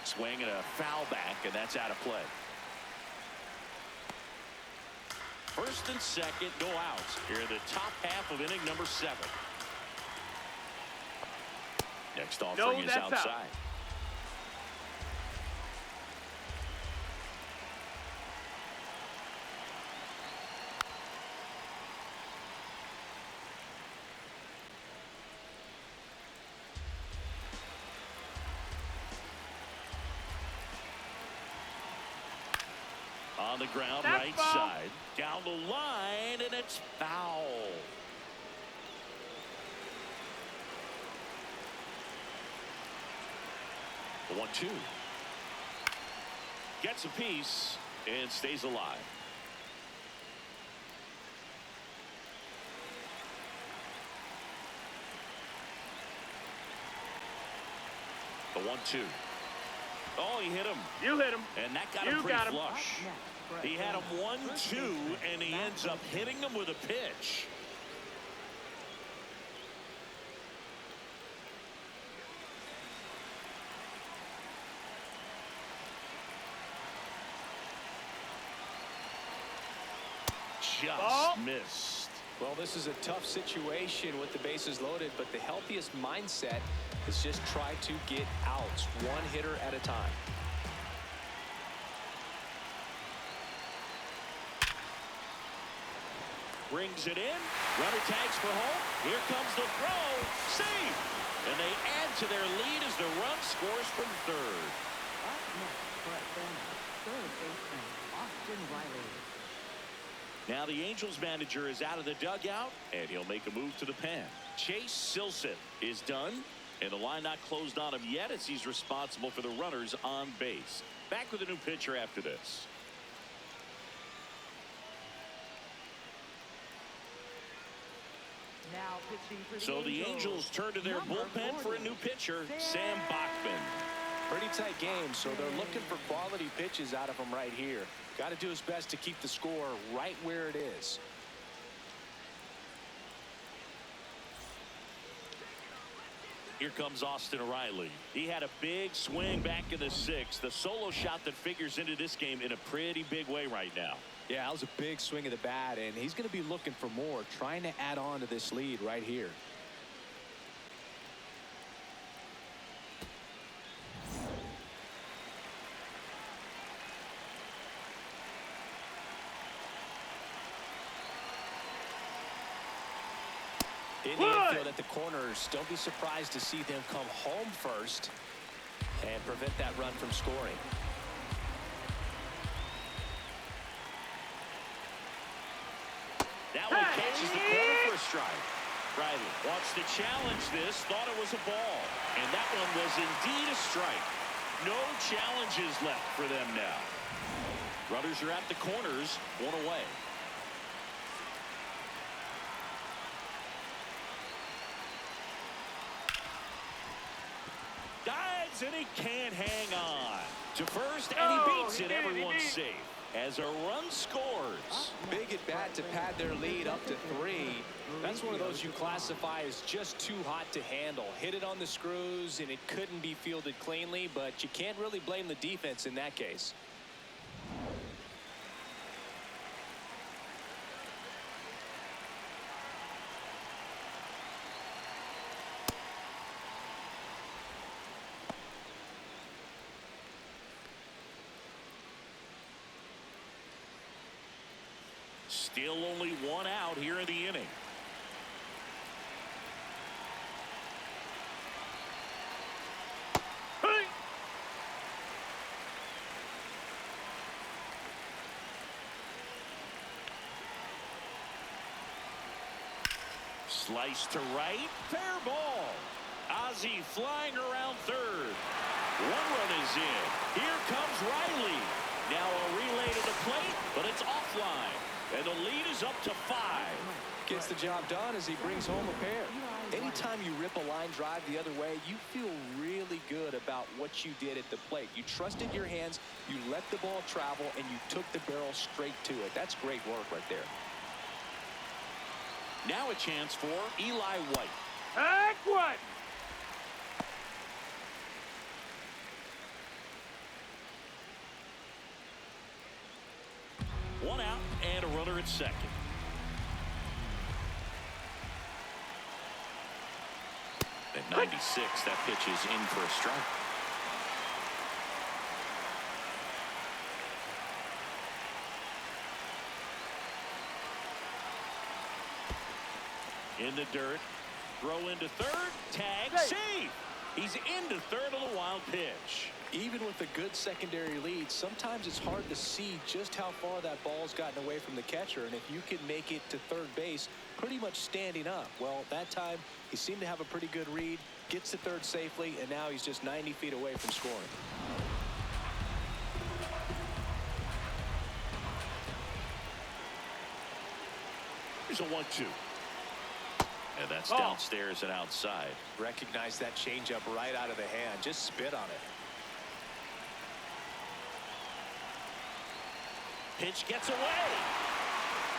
Swing and a foul back, and that's out of play. First and second, no outs here in the top half of inning number 7. Next offering is that's outside. out. On the ground, That's right foul. side. Down the line, and it's foul. The 1-2. Gets a piece and stays alive. The 1-2. Oh, he hit him. You hit him. And that got You him pretty got him. Up flush. next for He had him Atlanta, 1-2, first baseman and he ends up hitting him with a pitch. Just Ball. missed. Well, this is a tough situation with the bases loaded, but the healthiest mindset is just try to get outs, one hitter at a time. Brings it in. Runner tags for home. Here comes the throw. Save. And they add to their lead as the run scores from third. Up next for Atlanta, third baseman Austin Riley. Now the Angels manager is out of the dugout, and he'll make a move to the pen. Chase Silseth is done, and the line not closed on him yet as he's responsible for the runners on base. Back with a new pitcher after this. Now pitching for So the Angels turn to their Number bullpen for a 40, new pitcher, Sam Bachman. Pretty tight game, so they're looking for quality pitches out of him right here. Got to do his best to keep the score right where it is. Here comes Austin Riley. He had a big swing back in the 6th. The solo shot that figures into this game in a pretty big way right now. Yeah, that was a big swing of the bat, and he's going to be looking for more, trying to add on to this lead right here. In the infield at the corners, don't be surprised to see them come home first and prevent that run from scoring. That one catches the corner for a strike. Riley wants to challenge this, thought it was a ball. And that one was indeed a strike. No challenges left for them now. Runners are at the corners, one away. Dives, and he can't hang on. To first, and he beats it. Everyone's safe as a run scores. Big at bat to pad their lead up to 3. That's one of those you classify as just too hot to handle. Hit it on the screws, and it couldn't be fielded cleanly, but you can't really blame the defense in that case. Still only one out here in the inning. Slice to right. Fair ball. Ozzie flying around third. One run is in. Here comes Riley. Now a relay to the plate, but it's offline. And the lead is up to 5. Gets the job done as he brings home a pair. Anytime you rip a line drive the other way, you feel really good about what you did at the plate. You trusted your hands, you let the ball travel, and you took the barrel straight to it. That's great work right there. Now a chance for Eli White. Heck what? One out and a runner at second. At 96, that pitch is in for a strike. In the dirt. Throw into third. Tag. Save. He's into third on the wild pitch. Even with a good secondary lead, sometimes it's hard to see just how far that ball's gotten away from the catcher. And if you can make it to third base pretty much standing up, well, that time he seemed to have a pretty good read, gets to third safely, and now he's just 90 feet away from scoring. Here's a 1-2. And that's downstairs and outside. Recognize that changeup right out of the hand. Just spit on it. Pitch gets away.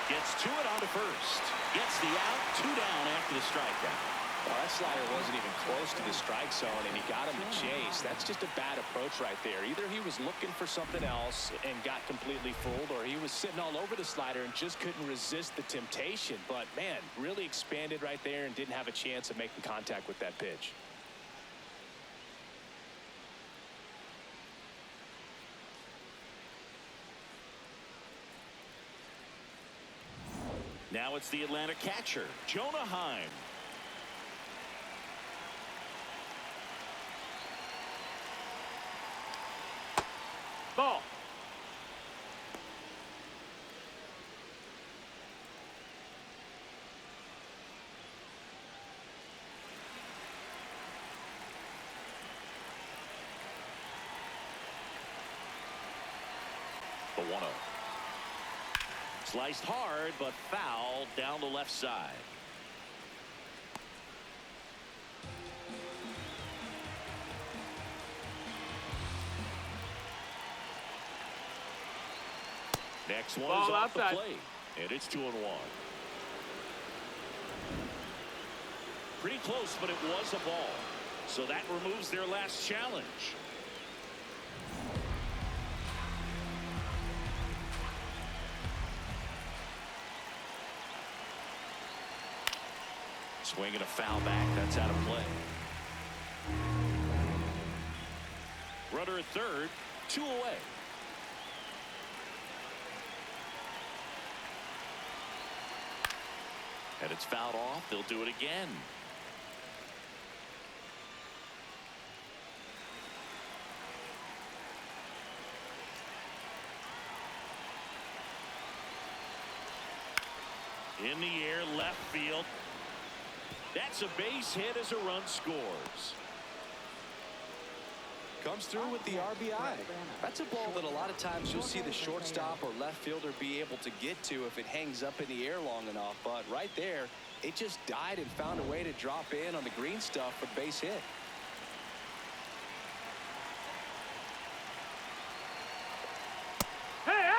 Gets to it onto first. Gets the out. 2 down after the strikeout. Well, that slider wasn't even close to the strike zone, and he got him to chase. That's just a bad approach right there. Either he was looking for something else and got completely fooled, or he was sitting all over the slider and just couldn't resist the temptation. But, man, really expanded right there and didn't have a chance of making contact with that pitch. Now it's the Atlanta catcher, Jonah Heim. Ball. The 1-0. Sliced hard, but foul down the left side. Next one is off the plate, and it's 2-1. Pretty close, but it was a ball. So that removes their last challenge. Swinging a foul back. That's out of play. Runner at third, 2 away. And it's fouled off. They'll do it again. In the air, left field. That's a base hit as a run scores. Comes through with the RBI. That's a ball that a lot of times you'll see the shortstop or left fielder be able to get to if it hangs up in the air long enough. But right there, it just died and found a way to drop in on the green stuff for base hit. Hey!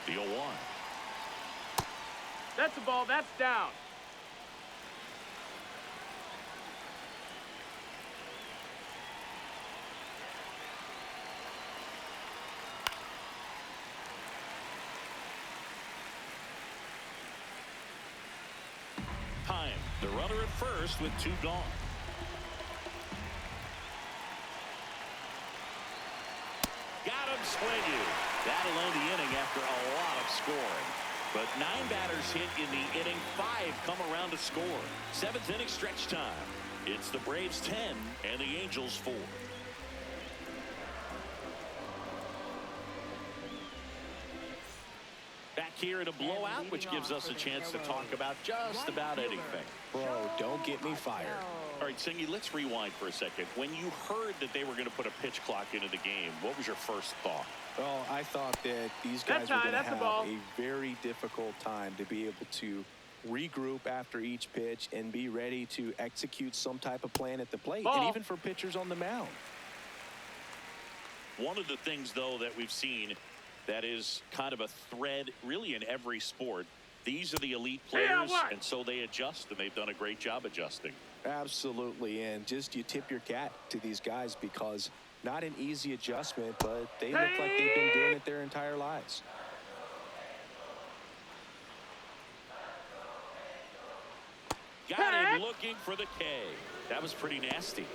The 0-1. That's a ball. That's down. Time. The runner at first with 2 gone. Got him swinging. That'll end the inning after a lot of scoring. But 9 batters hit in the inning. 5 come around to score. 7th inning stretch time. It's the Braves 10 and the Angels 4. Back here in a blowout, which gives us a chance to talk about just about anything. Bro, don't get me fired. All right, Singy, let's rewind for a second. When you heard that they were going to put a pitch clock into the game, what was your first thought? Well, I thought that these guys were going to have a very difficult time to be able to regroup after each pitch and be ready to execute some type of plan at the plate, and even for pitchers on the mound. One of the things, though, that we've seen that is kind of a thread really in every sport, these are the elite players, and so they adjust, and they've done a great job adjusting. Absolutely, and just you tip your cap to these guys because not an easy adjustment, but they look like they've been doing it their entire lives. Got him looking for the K. That was pretty nasty.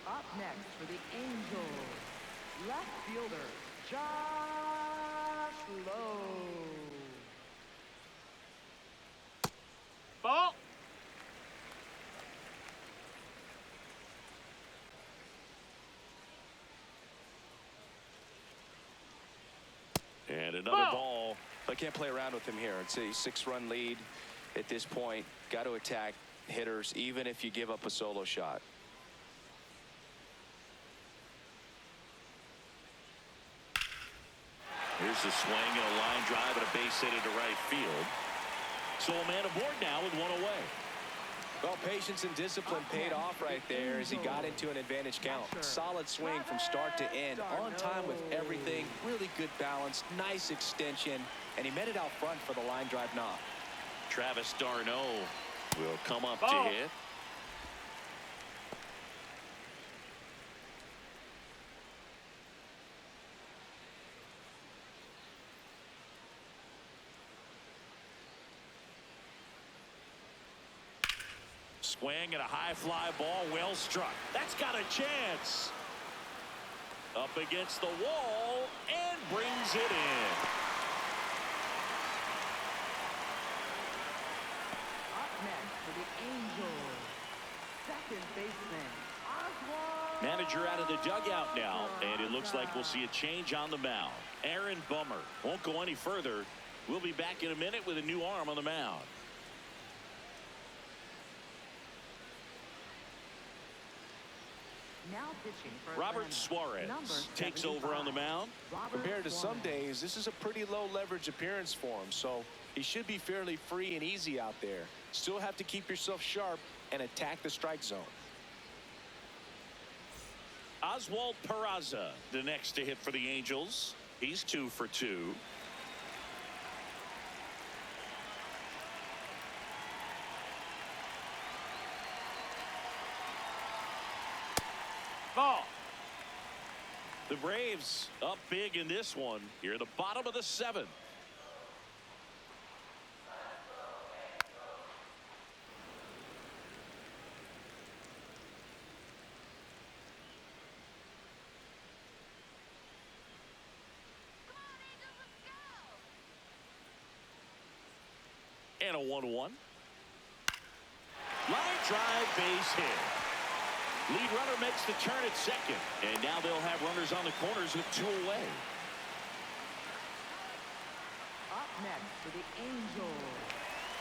Up next for the Angels, left fielder Josh Lowe. Ball. And another ball. I can't play around with him here. It's a 6-run lead at this point. Got to attack hitters, even if you give up a solo shot. Here's the swing and a line drive and a base hit into right field. So a man aboard now with 1 away. Well, patience and discipline paid off right there as he got into an advantage count. Solid swing from start to end, on time with everything, really good balance, nice extension, and he met it out front for the line drive knock. Travis d'Arnaud will come up to hit. Swing and a high fly ball, well struck. That's got a chance. Up against the wall and brings it in. Up next for the Angels, second baseman Oswald. Manager out of the dugout now, and it looks like we'll see a change on the mound. Aaron Bummer won't go any further. We'll be back in a minute with a new arm on the mound. Now pitching for Robert Atlanta, number Suarez takes over on the mound. Compared to some days, this is a pretty low leverage appearance for him, so he should be fairly free and easy out there. Still have to keep yourself sharp and attack the strike zone. Oswald Peraza, the next to hit for the Angels. He's 2 for 2. Ball. The Braves up big in this one. Here at the bottom of the 7th. 1-1. Line drive, base hit. Lead runner makes the turn at second. And now they'll have runners on the corners with 2 away. Up next for the Angels,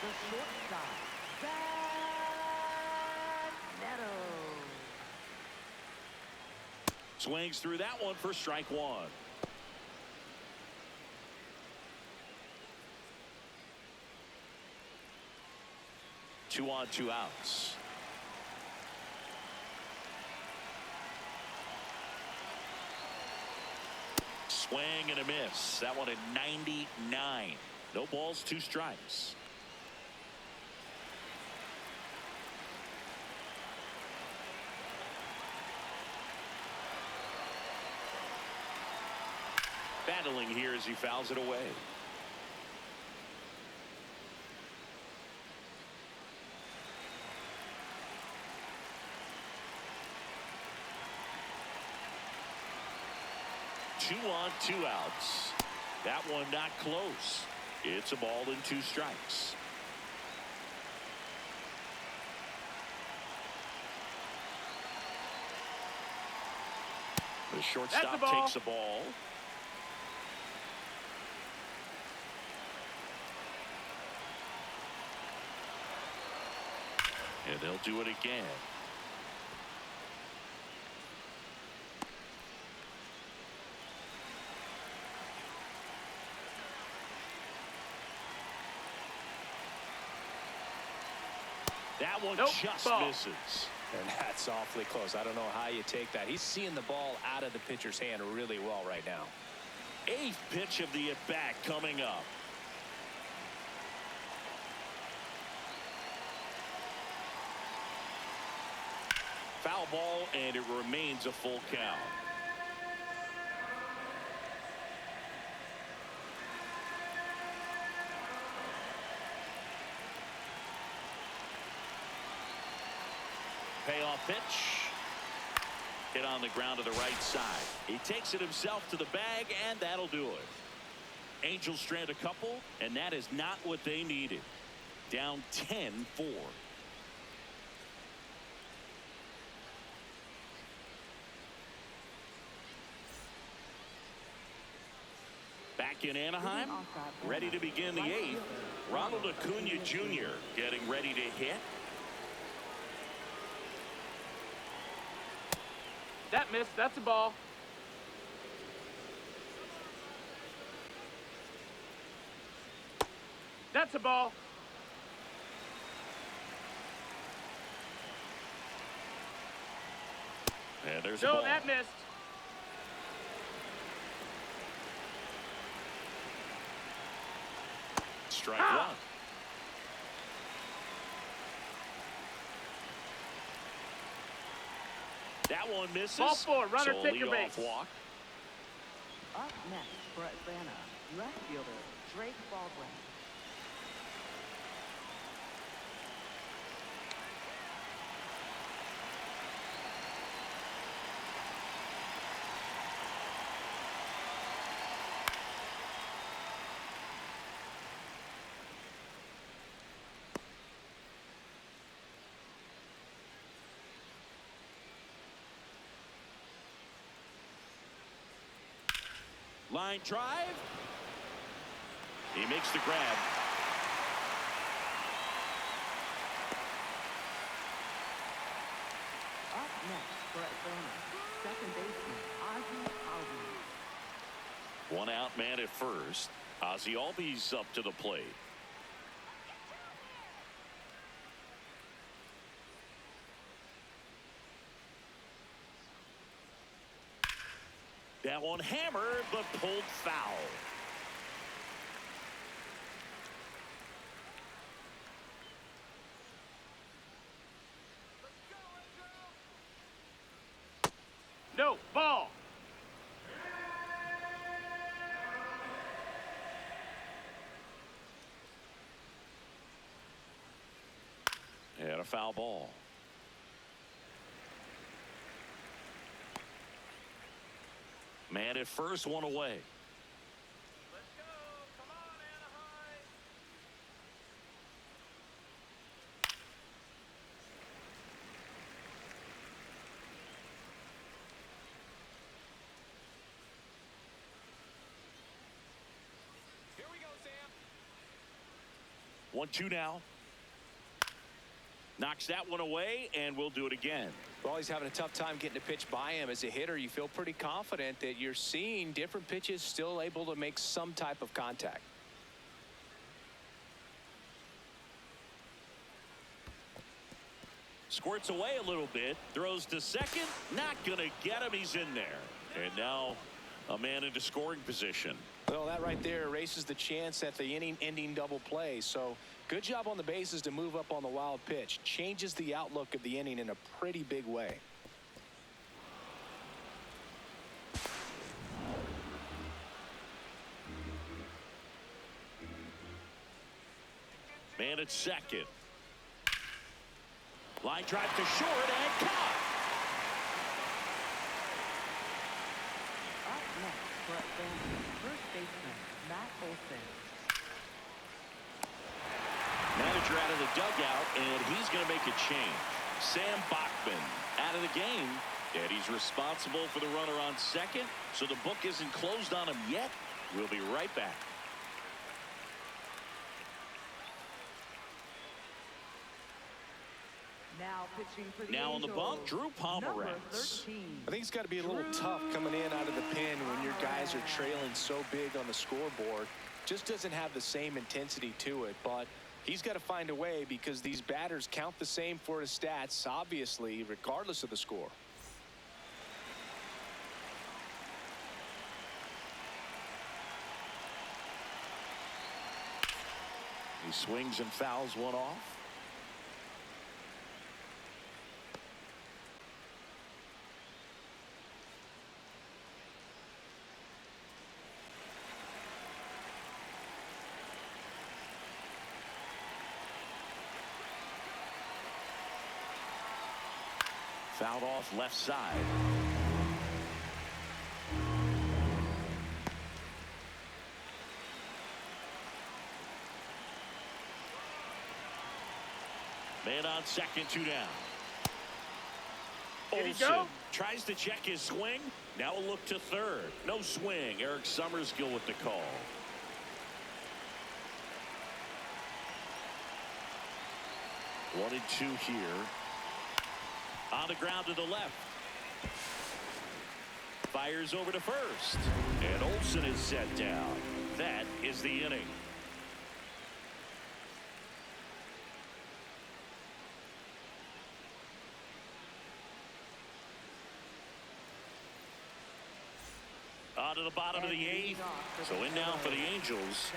the shortstop, Neto. Swings through that one for strike 1. Two on, 2 outs. Swing and a miss. That one at 99. No balls, 2 strikes. Battling here as he fouls it away. Two on, 2 outs. That one not close. It's a ball and 2 strikes. The shortstop takes the ball. And they'll do it again. That one just misses. And that's awfully close. I don't know how you take that. He's seeing the ball out of the pitcher's hand really well right now. 8th pitch of the at-bat coming up. Foul ball, and it remains a full count. Payoff pitch. Hit on the ground to the right side. He takes it himself to the bag, and that'll do it. Angels strand a couple, and that is not what they needed. Down 10-4. Back in Anaheim, ready to begin the 8th. Ronald Acuna Jr. getting ready to hit. That missed. That's a ball. That's a ball. And there's a ball. No, that missed. Strike 1. That one misses. Ball 4. Runner, so take your leadoff base. walk. Up next for Atlanta, left fielder, Drake Baldwin. Line drive. He makes the grab. Up next for Atlanta, second baseman, Ozzie Albies. One out man at first. Ozzie Albies up to the plate. That one hammered, but pulled foul. No, ball. And a foul ball. Man at first, one away. Let's go. Come on, Anaheim. 1-2 now. Knocks that one away, and we'll do it again. Well, he's having a tough time getting a pitch by him. As a hitter, you feel pretty confident that you're seeing different pitches still able to make some type of contact. Squirts away a little bit. Throws to second. Not going to get him. He's in there. And now a man into scoring position. Well, that right there erases the chance at the inning-ending double play. So good job on the bases to move up on the wild pitch. Changes the outlook of the inning in a pretty big way. Man at second. Line drive to short and caught. Up next for Atlanta, first baseman Matt Olson. Manager out of the dugout, and he's going to make a change. Sam Bachman out of the game, and he's responsible for the runner on second, so the book isn't closed on him yet. We'll be right back. Now pitching for the Now on the bump, Drew Pomeranz. I think it's got to be a little tough coming in out of the pen when your guys are trailing so big on the scoreboard. Just doesn't have the same intensity to it, but he's got to find a way because these batters count the same for his stats, obviously, regardless of the score. He swings and fouls one off. Fouled off left side. Man on second, 2 down. Did he Olsen go? tries to check his swing. Now a look to third. No swing. Eric Summerskill with the call. One and two here. On the ground to the left. Fires over to first. And Olsen is set down. That is the inning. On to the bottom of the eighth. So in now for the Angels,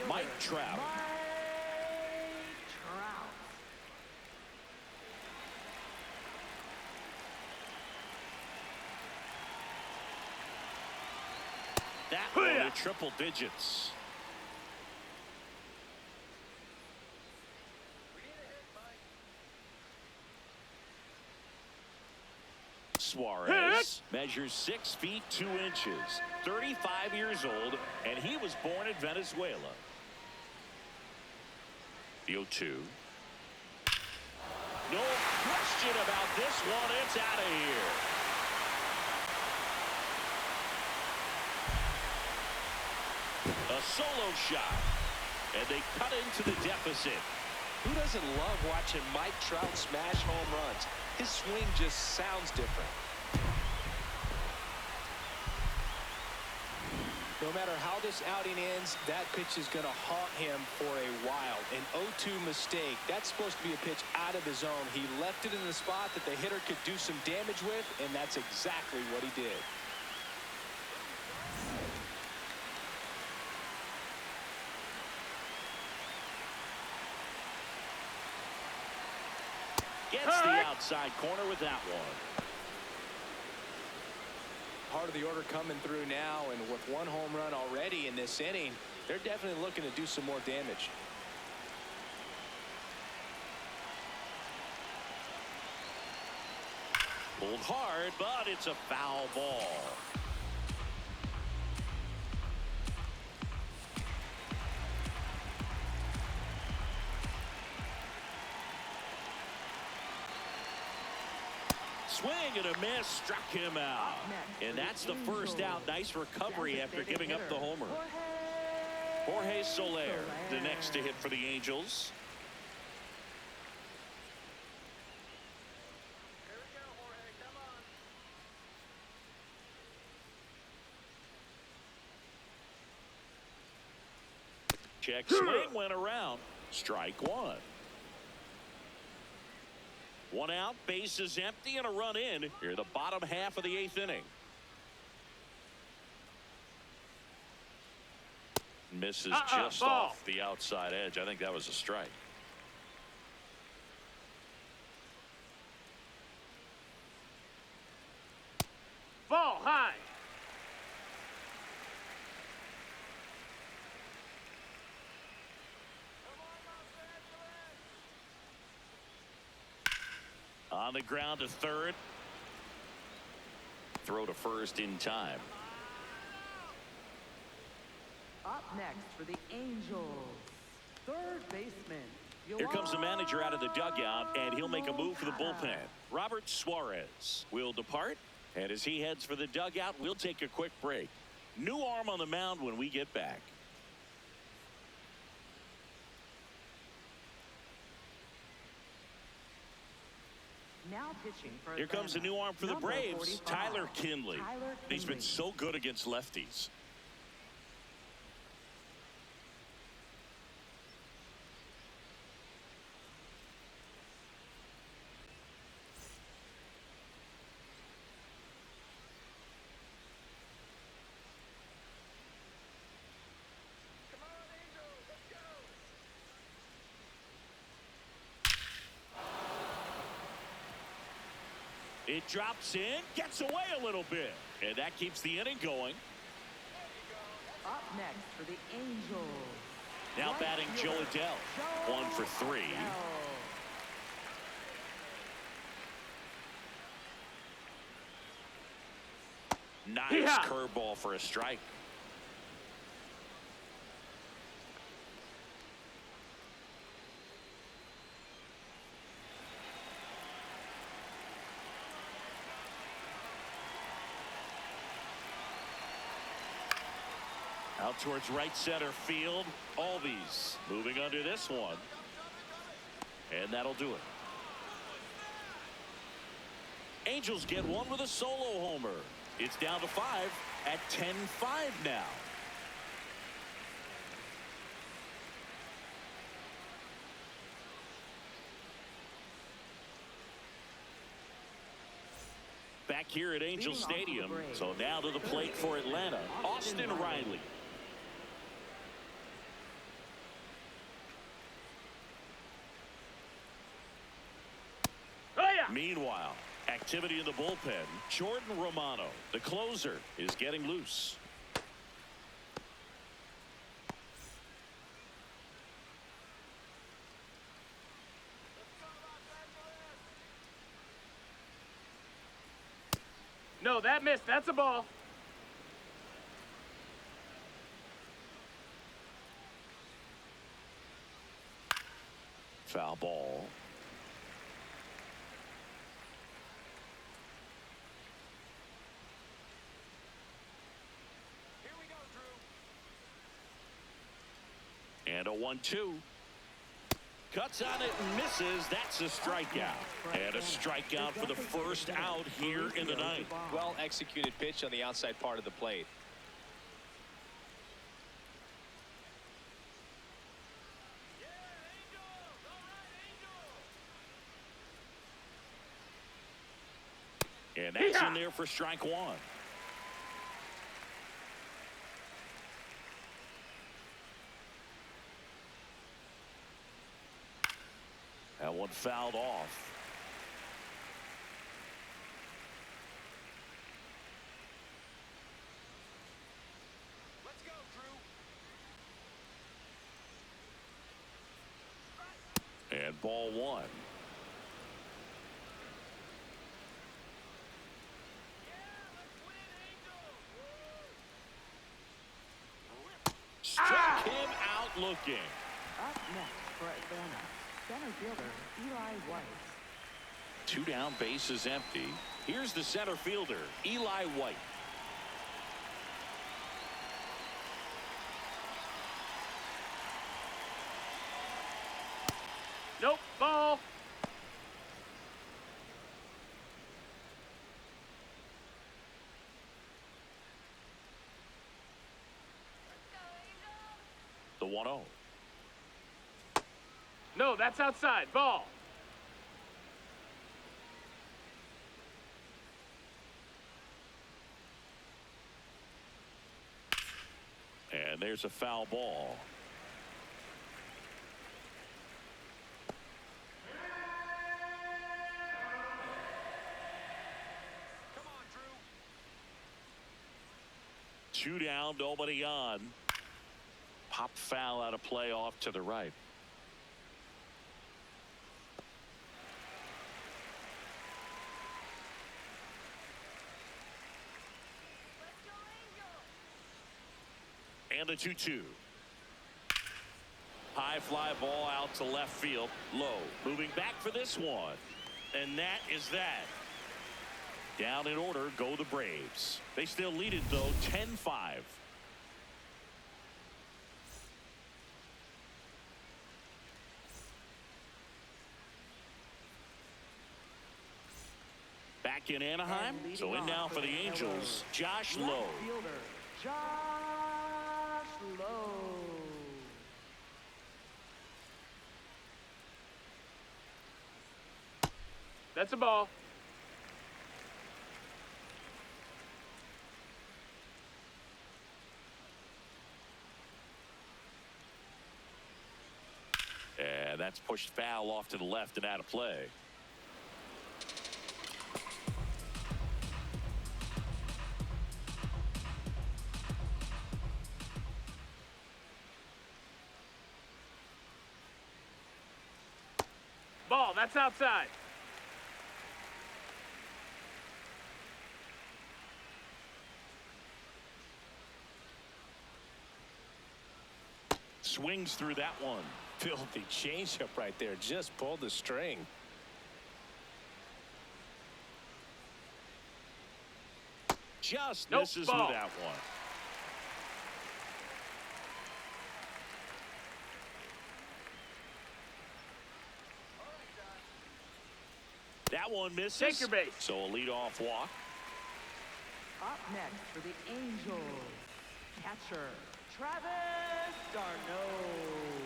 Mike Trout. That one to triple digits. Suarez measures 6 feet 2 inches, 35 years old, and he was born in Venezuela. The 0-2. No question about this one. It's out of here. A solo shot, and they cut into the deficit. Who doesn't love watching Mike Trout smash home runs? His swing just sounds different. No matter how this outing ends, that pitch is going to haunt him for a while. An 0-2 mistake. That's supposed to be a pitch out of the zone. He left it in the spot that the hitter could do some damage with, and that's exactly what he did. Gets the outside corner with that one. Part of the order coming through now, and with one home run already in this inning, they're definitely looking to do some more damage. Pulled hard, but it's a foul ball. Swing and a miss, struck him out. And that's the first out. Nice recovery after giving up the homer. Jorge Soler, the next to hit for the Angels. Check swing went around. Strike one. One out, bases empty, and a run in. Here, the bottom half of the 8th inning. Misses just off the outside edge. I think that was a strike. Ball high. On the ground to third. Throw to first in time. Up next for the Angels, third baseman. Here comes the manager out of the dugout, and he'll make a move for the bullpen. Robert Suarez will depart, and as he heads for the dugout, we'll take a quick break. New arm on the mound when we get back. Now pitching for Here comes the new arm for the number Braves, 45, Tyler Kinley. Tyler He's been Kinley. so good against lefties. It drops in, gets away a little bit, and that keeps the inning going. Up next for the Angels. Now right batting Joe fielder, Adell, Joe 1 for 3. Adell. Nice Yeah. curveball for a strike. Out towards right center field. Albies moving under this one. And that'll do it. Angels get one with a solo homer. It's down to 5 at 10-5 now. Back here at Angel Leading off for the Stadium. Braves. So now to the plate for Atlanta, Austin Riley. Oh, yeah. Meanwhile, activity in the bullpen. Jordan Romano, the closer, is getting loose. No, that missed. That's a ball. Foul ball. And a 1-2. Cuts on it and misses. That's a strikeout. And a strikeout for the first out here in the ninth. Well executed pitch on the outside part of the plate. And that's in there for strike one. That one fouled off. Let's go, Drew. And ball one. Struck him out looking. Up next for Atlanta, center fielder Eli White. 2 down, bases empty. Here's the center fielder, Eli White. Nope, ball. The 1-0. No, that's outside. Ball. And there's a foul ball. Come on, Drew. 2 down, nobody on. Pop foul out of play off to the right. And the 2-2. High fly ball out to left field. Low. Moving back for this one. And that is that. Down in order go the Braves. They still lead it, though, 10-5. Back in Anaheim. So in now for the Angels, Josh Lowe. Left fielder, Josh Lowe. That's a ball. And that's pushed foul off to the left and out of play. Ball, that's outside. Swings through that one. Filthy changeup right there. Just pulled the string. Just Nope, misses ball. with that one. That one misses. Take your base. So a leadoff walk. Up next for the Angels, catcher Travis d'Arnaud.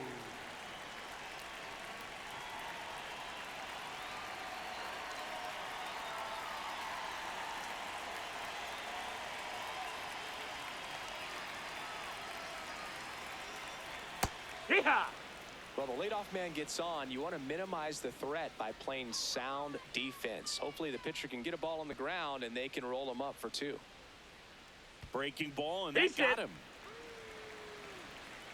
Hee-haw! Well, the leadoff man gets on. You want to minimize the threat by playing sound defense. Hopefully the pitcher can get a ball on the ground and they can roll him up for 2. Breaking ball, and He that got hit. him.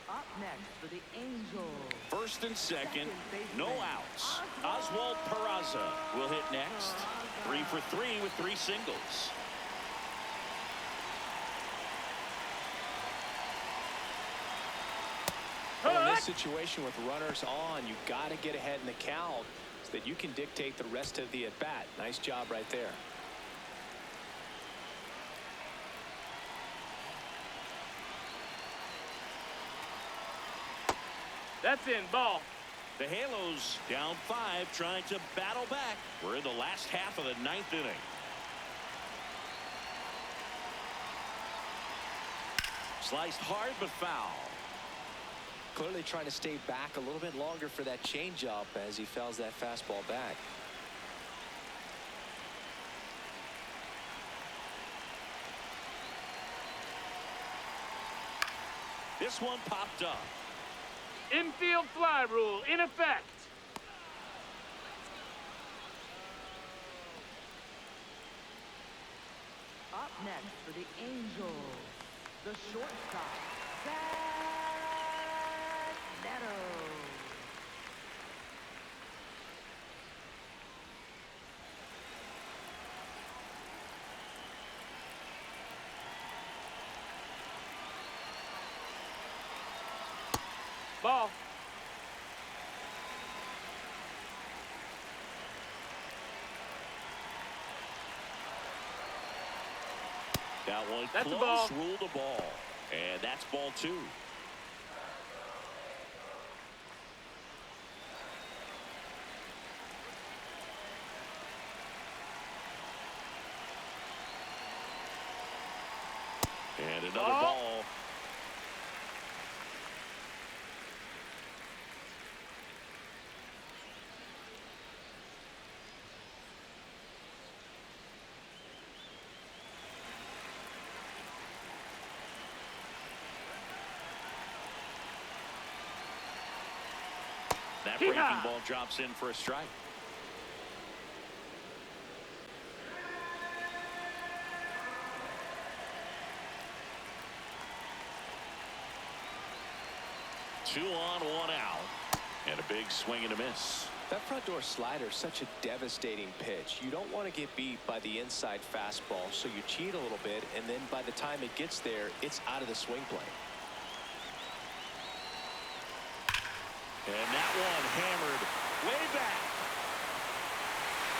Up next for the Angels, First and second, baseman, no outs. Oswald Peraza will hit next. 3 for 3 with 3 singles. Well, in this situation with runners on, you got to get ahead in the count so that you can dictate the rest of the at-bat. Nice job right there. That's in. Ball. The Halos down 5, trying to battle back. We're in the last half of the 9th inning. Sliced hard but foul. Clearly trying to stay back a little bit longer for that changeup as he fouls that fastball back. This one popped up. Infield fly rule in effect. Up next for the Angels, the shortstop, Zach Neto. Ball. That one That's a close, ball. ruled the ball. And that's ball 2. another ball. That breaking ball drops in for a strike. Two on, one out. And a big swing and a miss. That front door slider is such a devastating pitch. You don't want to get beat by the inside fastball, so you cheat a little bit, and then by the time it gets there, it's out of the swing plane. And that one hammered way back.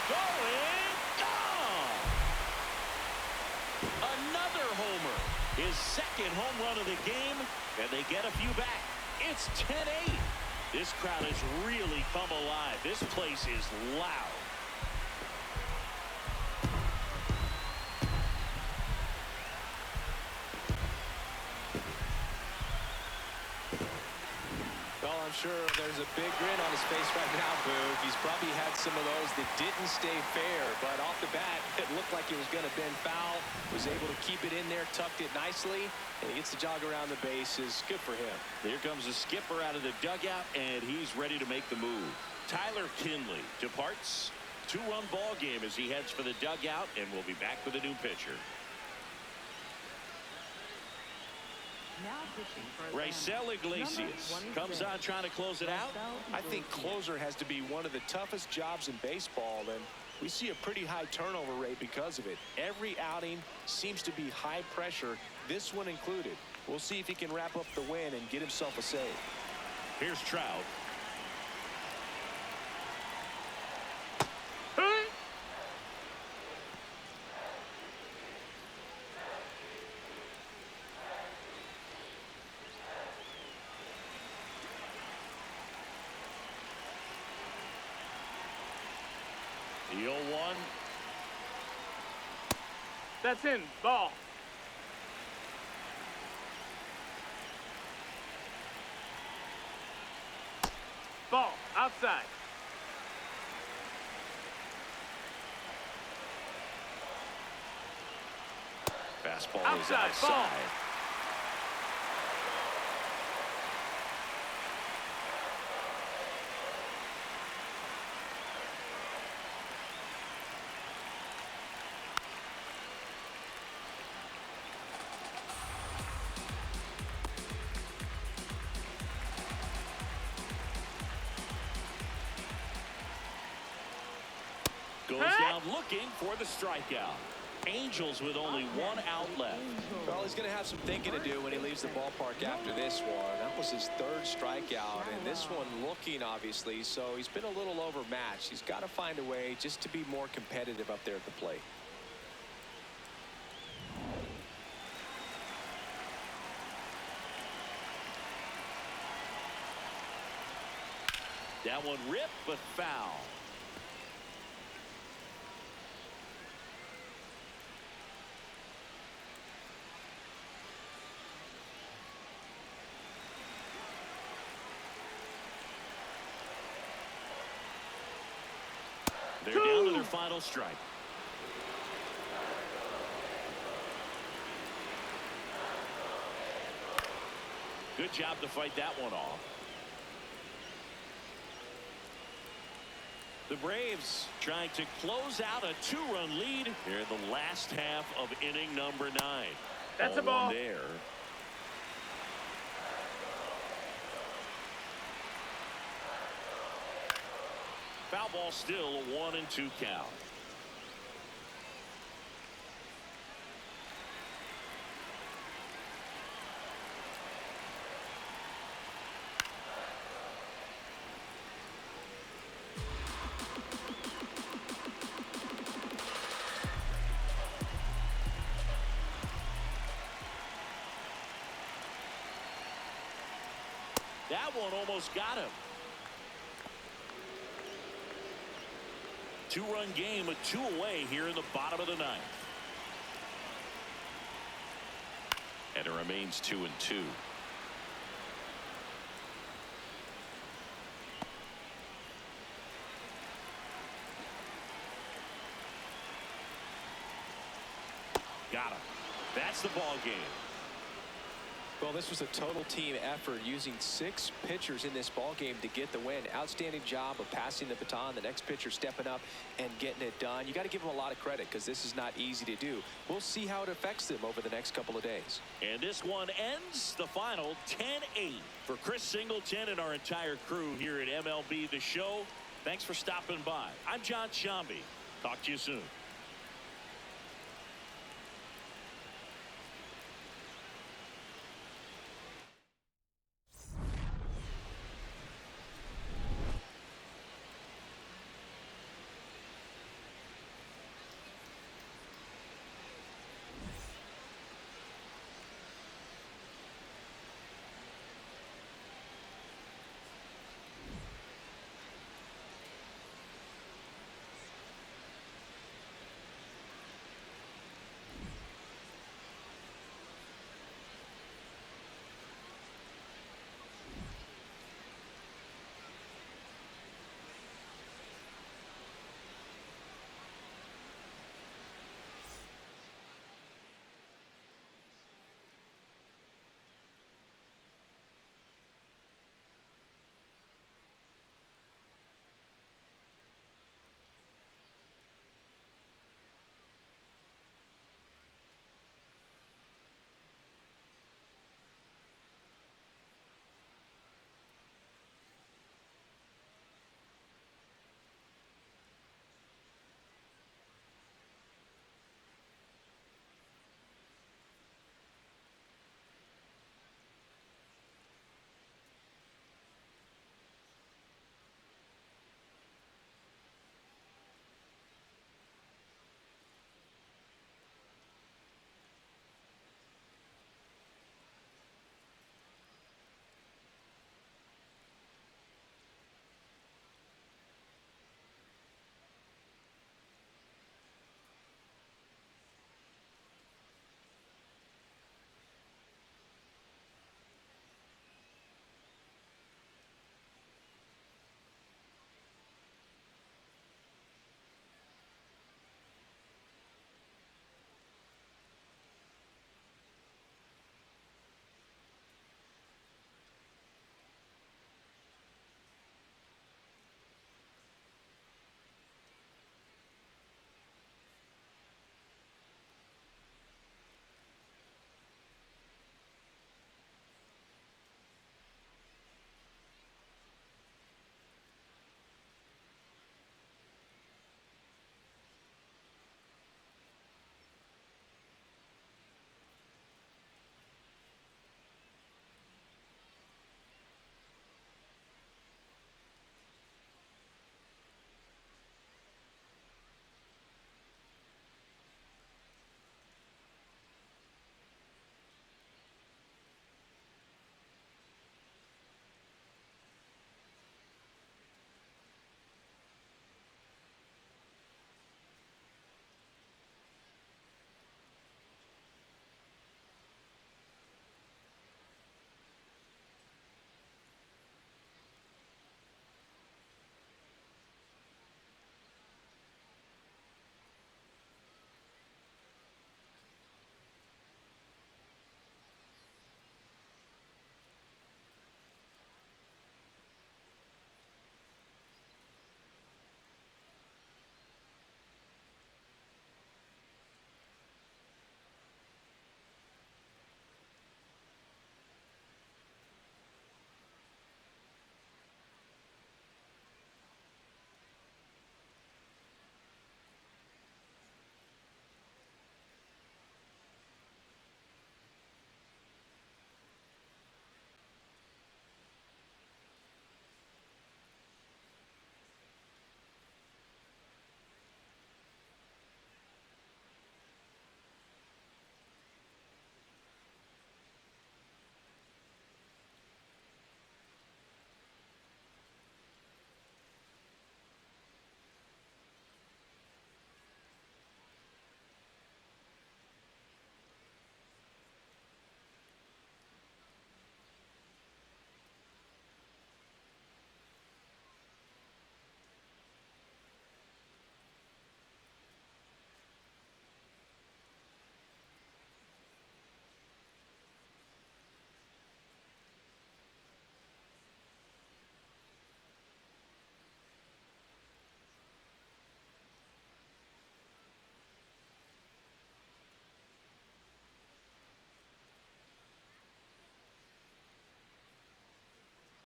Going, gone! Another homer. His second home run of the game, and they get a few back. It's 10-8. This crowd has really come alive. This place is loud. Well, I'm sure there's a big grin on his face right now, Boog. He's probably had some of those that didn't stay fair, but off the bat, it looked like it was going to bend foul. Was able to keep it in there, tucked it nicely, and he gets the jog around the bases. Good for him. Here comes the skipper out of the dugout, and he's ready to make the move. Tyler Kinley departs. Two-run ball game as he heads for the dugout, and we'll be back with a new pitcher. Now pitching for Raisel Iglesias comes on trying to close it out. I think closer has to be one of the toughest jobs in baseball, and we see a pretty high turnover rate because of it. Every outing seems to be high pressure, this one included. We'll see if he can wrap up the win and get himself a save. Here's Trout. The 0-1. That's in. Ball. Ball. Outside. Fastball is outside. Ball. Goes down looking for the strikeout. Angels with only one out left. Well, he's going to have some thinking to do when he leaves the ballpark after this one. That was his third strikeout, and this one looking, obviously, so he's been a little overmatched. He's got to find a way just to be more competitive up there at the plate. That one ripped, but foul. They're down to their final strike. Good job to fight that one off. The Braves trying to close out a two-run lead here in the last half of inning number 9. That's a ball. There. Foul ball, still a 1-2 count. That one almost got him. Two-run game with 2 away here in the bottom of the 9th. And it remains 2-2. Got him. That's the ball game. Well, this was a total team effort, using 6 pitchers in this ball game to get the win. Outstanding job of passing the baton, the next pitcher stepping up and getting it done. You got to give them a lot of credit, because this is not easy to do. We'll see how it affects them over the next couple of days. And this one ends the final 10-8. For Chris Singleton and our entire crew here at MLB The Show, thanks for stopping by. I'm John Shambi. Talk to you soon.